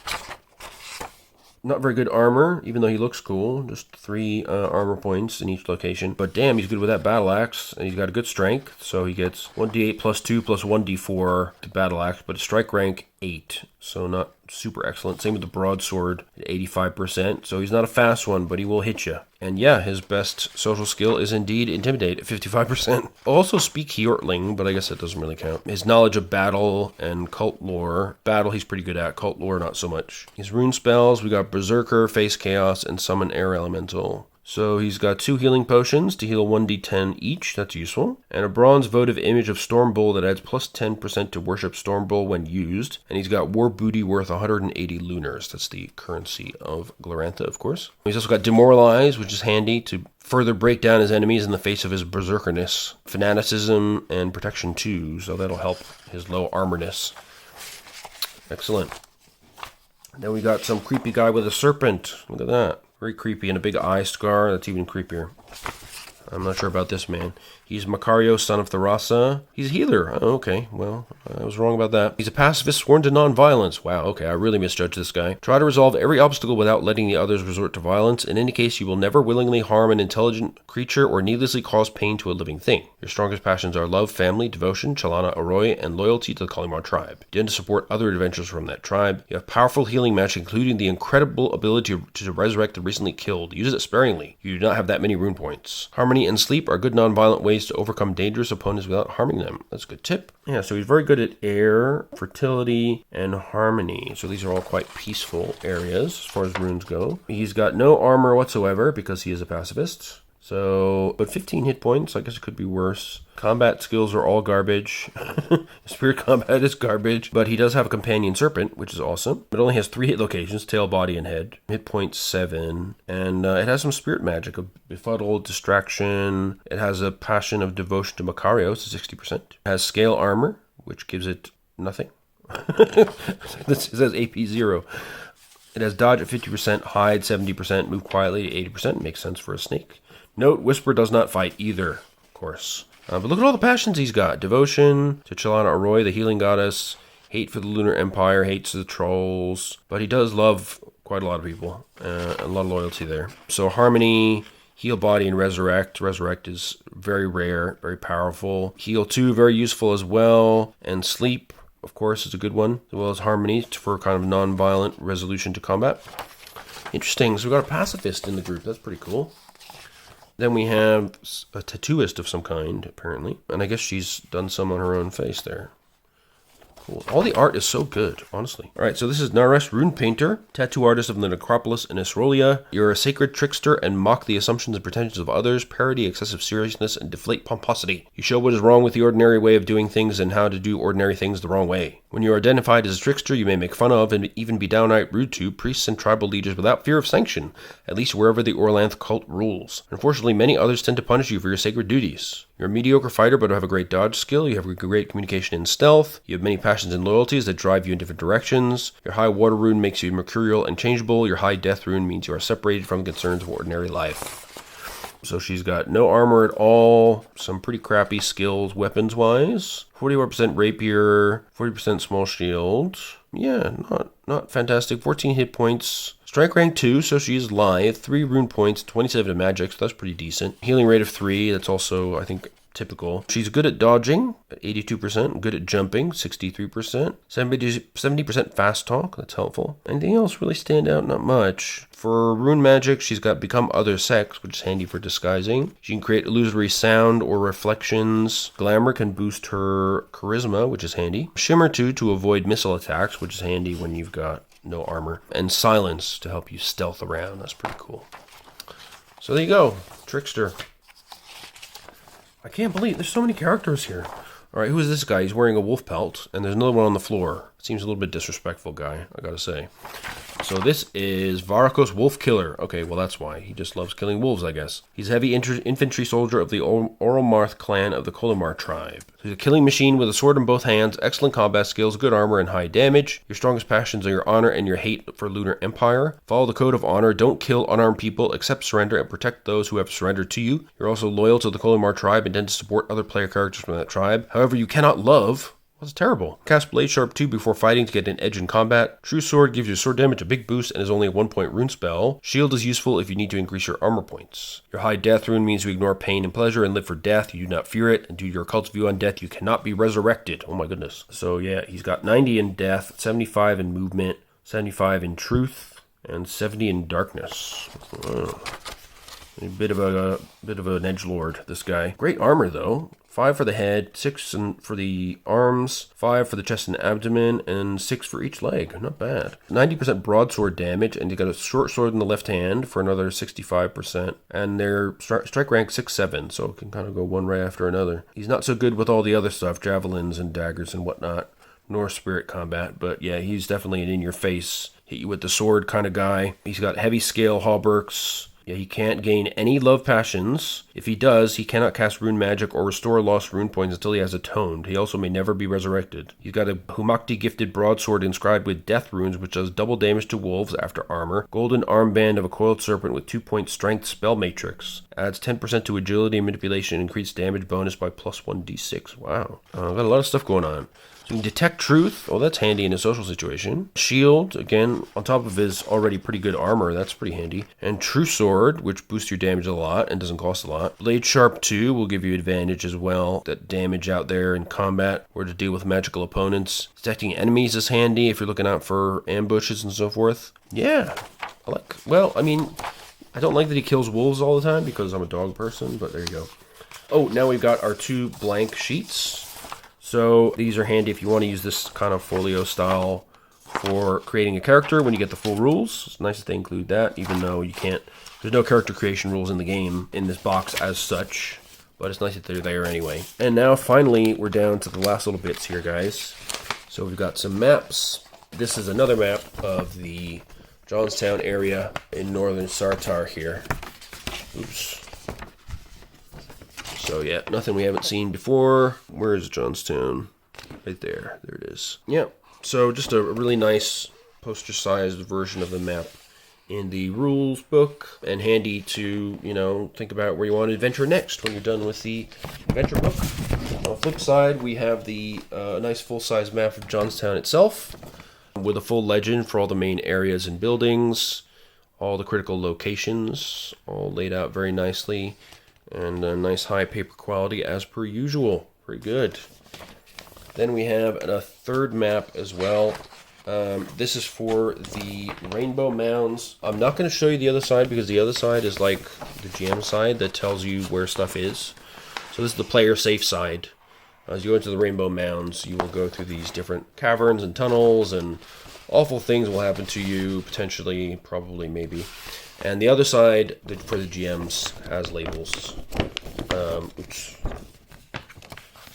Not very good armor, even though he looks cool. Just 3 armor points in each location. But damn, he's good with that battle axe. And he's got a good strength. So he gets 1d8 plus 2 plus 1d4 to battle axe. But his strike rank 8. So not super excellent. Same with the broadsword at 85%. So he's not a fast one, but he will hit you. And yeah, his best social skill is indeed Intimidate at 55%. Also Speak Hjortling, but I guess that doesn't really count. His knowledge of battle and cult lore. Battle he's pretty good at. Cult lore not so much. His rune spells, we got Berserker, Face Chaos, and Summon Air Elemental. So he's got 2 healing potions to heal 1d10 each, that's useful. And a bronze votive image of Stormbull that adds plus 10% to worship Stormbull when used. And he's got War Booty worth 180 lunars, that's the currency of Glorantha, of course. He's also got Demoralize, which is handy to further break down his enemies in the face of his berserkerness. Fanaticism and Protection 2, so that'll help his low armorness. Excellent. Then we got some creepy guy with a serpent, look at that. Very creepy, and a big eye scar. That's even creepier. I'm not sure about this man. He's Macario, son of Tharasa. He's a healer. Oh, okay, well, I was wrong about that. He's a pacifist sworn to non-violence. Wow, okay, I really misjudged this guy. Try to resolve every obstacle without letting the others resort to violence. In any case, you will never willingly harm an intelligent creature or needlessly cause pain to a living thing. Your strongest passions are love, family, devotion, Chalana Arroy, and loyalty to the Kalimar tribe. You tend to support other adventurers from that tribe. You have powerful healing magic, including the incredible ability to resurrect the recently killed. Use it sparingly. You do not have that many rune points. Harmony and sleep are good non-violent ways to overcome dangerous opponents without harming them. That's a good tip. Yeah, so he's very good at air, fertility, and harmony. So these are all quite peaceful areas as far as runes go. He's got no armor whatsoever because he is a pacifist. So, but 15 hit points, I guess it could be worse. Combat skills are all garbage. Spirit combat is garbage. But he does have a companion serpent, which is awesome. It only has 3 hit locations, tail, body, and head. Hit point 7. And it has some spirit magic, a befuddled, distraction. It has a passion of devotion to Macario, so 60%. It has scale armor, which gives it nothing. This says AP 0. It has dodge at 50%, hide 70%, move quietly at 80%. Makes sense for a snake. Note, Whisper does not fight either, of course. But look at all the passions he's got. Devotion to Chalana Arroy, the healing goddess. Hate for the Lunar Empire. Hates the trolls. But he does love quite a lot of people. A lot of loyalty there. So Harmony, Heal Body, and Resurrect. Resurrect is very rare, very powerful. Heal 2, very useful as well. And Sleep, of course, is a good one. As well as Harmony for kind of non-violent resolution to combat. Interesting. So we've got a pacifist in the group. That's pretty cool. Then we have a tattooist of some kind, apparently. And I guess she's done some on her own face there. Cool. All the art is so good, honestly. All right, so this is Naresh, rune painter, tattoo artist of the necropolis in Esrolia. You're a sacred trickster and mock the assumptions and pretensions of others, parody excessive seriousness, and deflate pomposity. You show what is wrong with the ordinary way of doing things and how to do ordinary things the wrong way. When you are identified as a trickster, you may make fun of and even be downright rude to priests and tribal leaders without fear of sanction, at least wherever the Orlanth cult rules. Unfortunately, many others tend to punish you for your sacred duties. You're a mediocre fighter, but have a great dodge skill. You have great communication and stealth. You have many passions and loyalties that drive you in different directions. Your high water rune makes you mercurial and changeable. Your high death rune means you are separated from the concerns of ordinary life. So she's got no armor at all. Some pretty crappy skills weapons-wise. 41% rapier, 40% small shield. Yeah, not fantastic. 14 hit points. Strike rank 2, so she's lithe. 3 rune points, 27 to magic, so that's pretty decent. Healing rate of 3, that's also, I think, typical. She's good at dodging, at 82%. Good at jumping, 63%. 70% fast talk, that's helpful. Anything else really stand out? Not much. For rune magic, she's got Become Other Sex, which is handy for disguising. She can create illusory sound or reflections. Glamour can boost her charisma, which is handy. Shimmer 2 to avoid missile attacks, which is handy when you've got no armor. And Silence to help you stealth around. That's pretty cool. So there you go. Trickster. I can't believe there's so many characters here. All right, who is this guy? He's wearing a wolf pelt, and there's another one on the floor. Seems a little bit disrespectful, guy, I gotta say. So this is Varrocos Wolf Killer. Okay, well that's why. He just loves killing wolves, I guess. He's a heavy infantry soldier of the Oromarth clan of the Kolomar tribe. So he's a killing machine with a sword in both hands, excellent combat skills, good armor, and high damage. Your strongest passions are your honor and your hate for Lunar Empire. Follow the code of honor. Don't kill unarmed people, accept surrender, and protect those who have surrendered to you. You're also loyal to the Kolomar tribe and tend to support other player characters from that tribe. However, you cannot love... That's terrible. Cast Blade Sharp 2 before fighting to get an edge in combat. True Sword gives your sword damage a big boost and is only a 1-point rune spell. Shield is useful if you need to increase your armor points. Your High Death rune means you ignore pain and pleasure and live for death. You do not fear it, and due to your occult's view on death, you cannot be resurrected. Oh my goodness. So yeah, he's got 90 in death, 75 in movement, 75 in truth, and 70 in darkness. A bit of an edgelord, this guy. Great armor though. 5 for the head, 6 for the arms, 5 for the chest and abdomen, and 6 for each leg. Not bad. 90% broadsword damage, and you got a short sword in the left hand for another 65%. And they're strike rank 6-7, so it can kind of go one right after another. He's not so good with all the other stuff, javelins and daggers and whatnot, nor spirit combat, but yeah, he's definitely an in-your-face, hit you with the sword kind of guy. He's got heavy scale hauberks. Yeah, he can't gain any love passions. If he does, he cannot cast rune magic or restore lost rune points until he has atoned. He also may never be resurrected. He's got a Humakti gifted broadsword inscribed with death runes, which does double damage to wolves after armor. Golden armband of a coiled serpent with 2-point strength spell matrix. Adds 10% to agility and manipulation, increased damage bonus by plus 1d6. Wow. Got a lot of stuff going on. So you can detect truth. Oh, that's handy in a social situation. Shield, again, on top of his already pretty good armor. That's pretty handy. And True Sword, which boosts your damage a lot and doesn't cost a lot. Blade Sharp 2 will give you advantage as well. That damage out there in combat or to deal with magical opponents. Detecting enemies is handy if you're looking out for ambushes and so forth. Yeah. I don't like that he kills wolves all the time because I'm a dog person, but there you go. Oh, now we've got our 2 blank sheets. So these are handy if you want to use this kind of folio style for creating a character when you get the full rules. It's nice that they include that, even though you can't, there's no character creation rules in the game in this box as such, but it's nice that they're there anyway. And now finally we're down to the last little bits here, guys. So we've got some maps. This is another map of the Johnstown area in northern Sartar here. Oops. So yeah, nothing we haven't seen before. Where is Johnstown? Right there. There it is. Yeah, so just a really nice poster-sized version of the map in the rules book, and handy to, think about where you want to adventure next when you're done with the adventure book. On the flip side, we have the nice full-size map of Johnstown itself, with a full legend for all the main areas and buildings, all the critical locations, all laid out very nicely. And a nice high paper quality as per usual. Pretty good. Then we have a third map as well. This is for the Rainbow Mounds. I'm not going to show you the other side because the other side is like the GM side that tells you where stuff is. So this is the player safe side. As you go into the Rainbow Mounds, you will go through these different caverns and tunnels, and awful things will happen to you, potentially, probably, maybe. And the other side, for the GMs, has labels. Oops.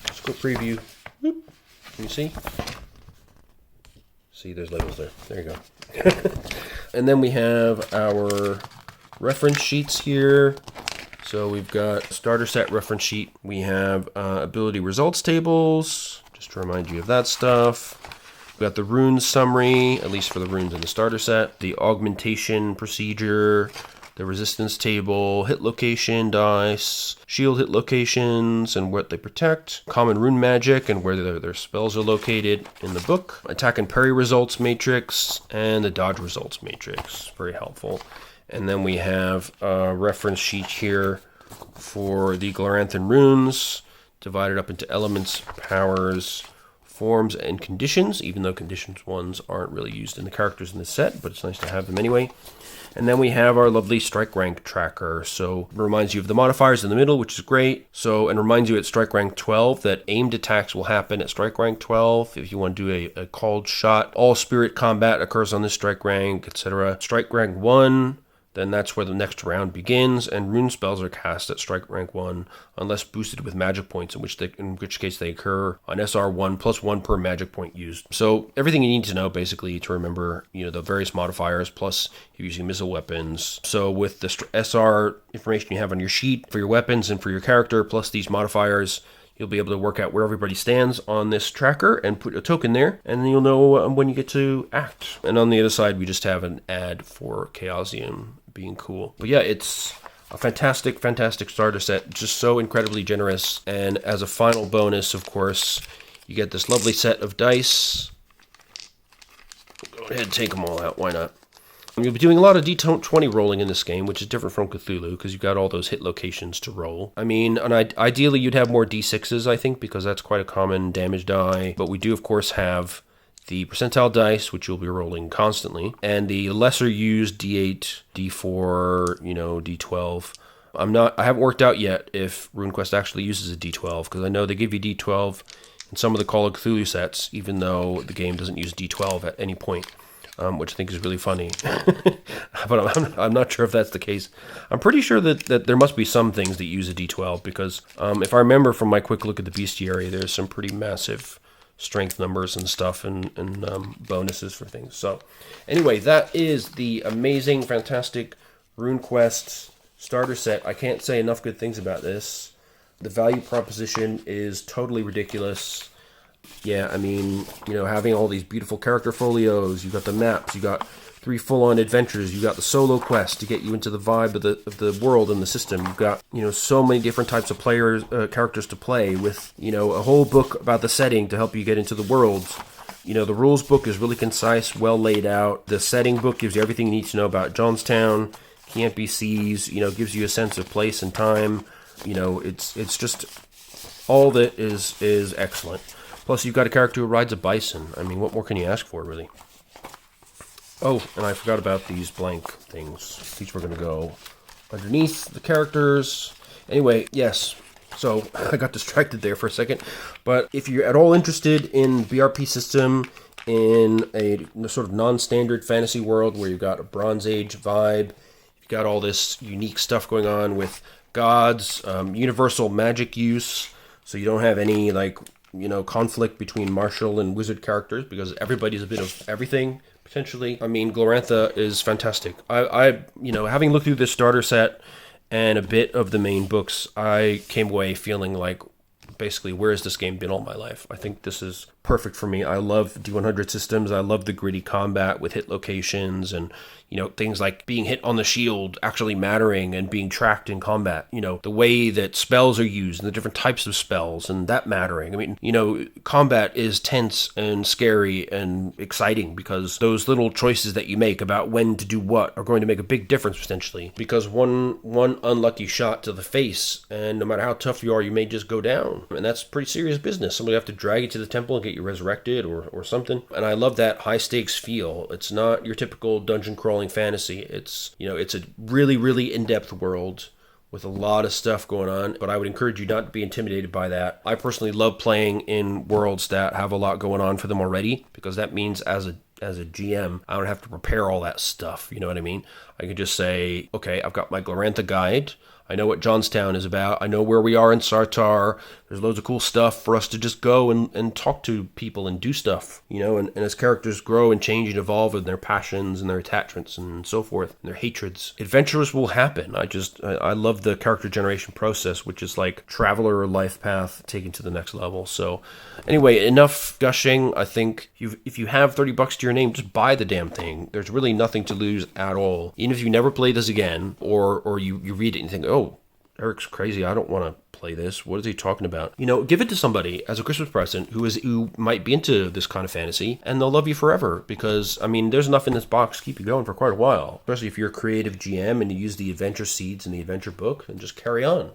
Let's go preview. Whoop. Can you see? See, there's labels there. There you go. And then we have our reference sheets here. So we've got starter set reference sheet. We have ability results tables, just to remind you of that stuff. We've got the runes summary, at least for the runes in the starter set, the augmentation procedure, the resistance table, hit location dice, shield hit locations and what they protect, common rune magic and where their spells are located in the book, attack and parry results matrix, and the dodge results matrix. Very helpful. And then we have a reference sheet here for the Gloranthan runes, divided up into elements, powers, forms, and conditions, even though conditions ones aren't really used in the characters in the set, but it's nice to have them anyway. And then we have our lovely strike rank tracker. So it reminds you of the modifiers in the middle, which is great. So, and reminds you at strike rank 12 that aimed attacks will happen at strike rank 12. If you want to do a called shot, all spirit combat occurs on this strike rank, etc. Strike rank 1, then that's where the next round begins, and rune spells are cast at strike rank 1 unless boosted with magic points, in which case they occur on SR1 plus 1 per magic point used. So everything you need to know basically to remember, the various modifiers, plus if you're using missile weapons. So with the SR information you have on your sheet for your weapons and for your character, plus these modifiers, you'll be able to work out where everybody stands on this tracker and put a token there, and then you'll know when you get to act. And on the other side, we just have an ad for Chaosium being cool. But yeah, it's a fantastic, fantastic starter set, just so incredibly generous. And as a final bonus, of course, you get this lovely set of dice. Go ahead and take them all out, why not? You'll be doing a lot of D20 rolling in this game, which is different from Cthulhu, because you've got all those hit locations to roll. I mean, ideally you'd have more D6s, I think, because that's quite a common damage die. But we do, of course, have the percentile dice, which you'll be rolling constantly, and the lesser used D8, D4, D12. I haven't worked out yet if RuneQuest actually uses a D12, because I know they give you D12 in some of the Call of Cthulhu sets, even though the game doesn't use D12 at any point. Which I think is really funny. But I'm not sure if that's the case. I'm pretty sure that there must be some things that use a D12, because if I remember from my quick look at the bestiary, there's some pretty massive strength numbers and stuff and bonuses for things. So anyway, that is the amazing, fantastic RuneQuest starter set. I can't say enough good things about this. The value proposition is totally ridiculous. Yeah, I mean, having all these beautiful character folios, you've got the maps, you've got 3 full-on adventures, you've got the solo quest to get you into the vibe of the world and the system. You've got, so many different types of characters to play with, a whole book about the setting to help you get into the worlds. The rules book is really concise, well laid out. The setting book gives you everything you need to know about Johnstown, key NPCs, gives you a sense of place and time. It's just all that is excellent. Plus, you've got a character who rides a bison. I mean, what more can you ask for, really? Oh, and I forgot about these blank things. These were going to go underneath the characters. Anyway, yes. So, I got distracted there for a second. But if you're at all interested in BRP system, in a sort of non-standard fantasy world where you've got a Bronze Age vibe, you've got all this unique stuff going on with gods, universal magic use, so you don't have any, conflict between martial and wizard characters, because everybody's a bit of everything, potentially. I mean, Glorantha is fantastic. I having looked through this starter set and a bit of the main books, I came away feeling like, basically, where has this game been all my life? I think this is perfect for me. I love D100 systems. I love the gritty combat with hit locations and, things like being hit on the shield actually mattering and being tracked in combat. The way that spells are used and the different types of spells and that mattering. I mean, combat is tense and scary and exciting, because those little choices that you make about when to do what are going to make a big difference potentially, because one unlucky shot to the face, and no matter how tough you are, you may just go down. And that's pretty serious business. Somebody have to drag you to the temple and get you resurrected or something. And I love that high stakes feel. It's not your typical dungeon crawling fantasy. It's it's a really, really in-depth world with a lot of stuff going on, but I would encourage you not to be intimidated by that. I personally love playing in worlds that have a lot going on for them already, because that means as a GM, I don't have to prepare all that stuff. You know what I mean? I can just say, okay, I've got my Glorantha guide. I know what Johnstown is about. I know where we are in Sartar. There's loads of cool stuff for us to just go and talk to people and do stuff, and as characters grow and change and evolve in their passions and their attachments and so forth, and their hatreds, adventures will happen. I love the character generation process, which is like Traveler or Life Path taken to the next level. So anyway, enough gushing. I think if you have $30 to your name, just buy the damn thing. There's really nothing to lose at all. Even if you never play this again, or you read it and you think, oh, Eric's crazy, I don't want to play this. What is he talking about? Give it to somebody as a Christmas present who might be into this kind of fantasy, and they'll love you forever, because, I mean, there's enough in this box to keep you going for quite a while, especially if you're a creative GM and you use the adventure seeds in the adventure book and just carry on,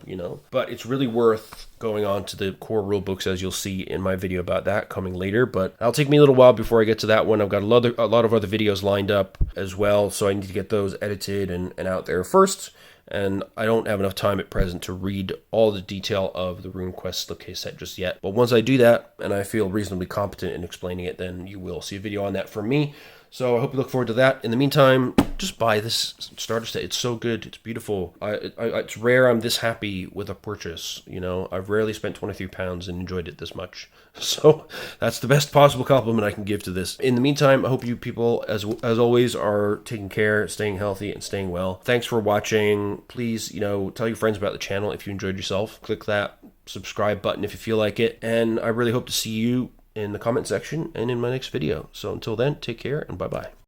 But it's really worth going on to the core rule books, as you'll see in my video about that coming later, but it'll take me a little while before I get to that one. I've got a lot of other videos lined up as well, so I need to get those edited and out there first. And I don't have enough time at present to read all the detail of the RuneQuest Slipcase Set just yet. But once I do that, and I feel reasonably competent in explaining it, then you will see a video on that from me. So I hope you look forward to that. In the meantime, just buy this starter set. It's so good. It's beautiful. It's rare I'm this happy with a purchase. You know, I've rarely spent £23 and enjoyed it this much. So that's the best possible compliment I can give to this. In the meantime, I hope you people, as always, are taking care, staying healthy, and staying well. Thanks for watching. Please, you know, tell your friends about the channel if you enjoyed yourself. Click that subscribe button if you feel like it. And I really hope to see you in the comment section and in my next video. So until then, take care and bye-bye.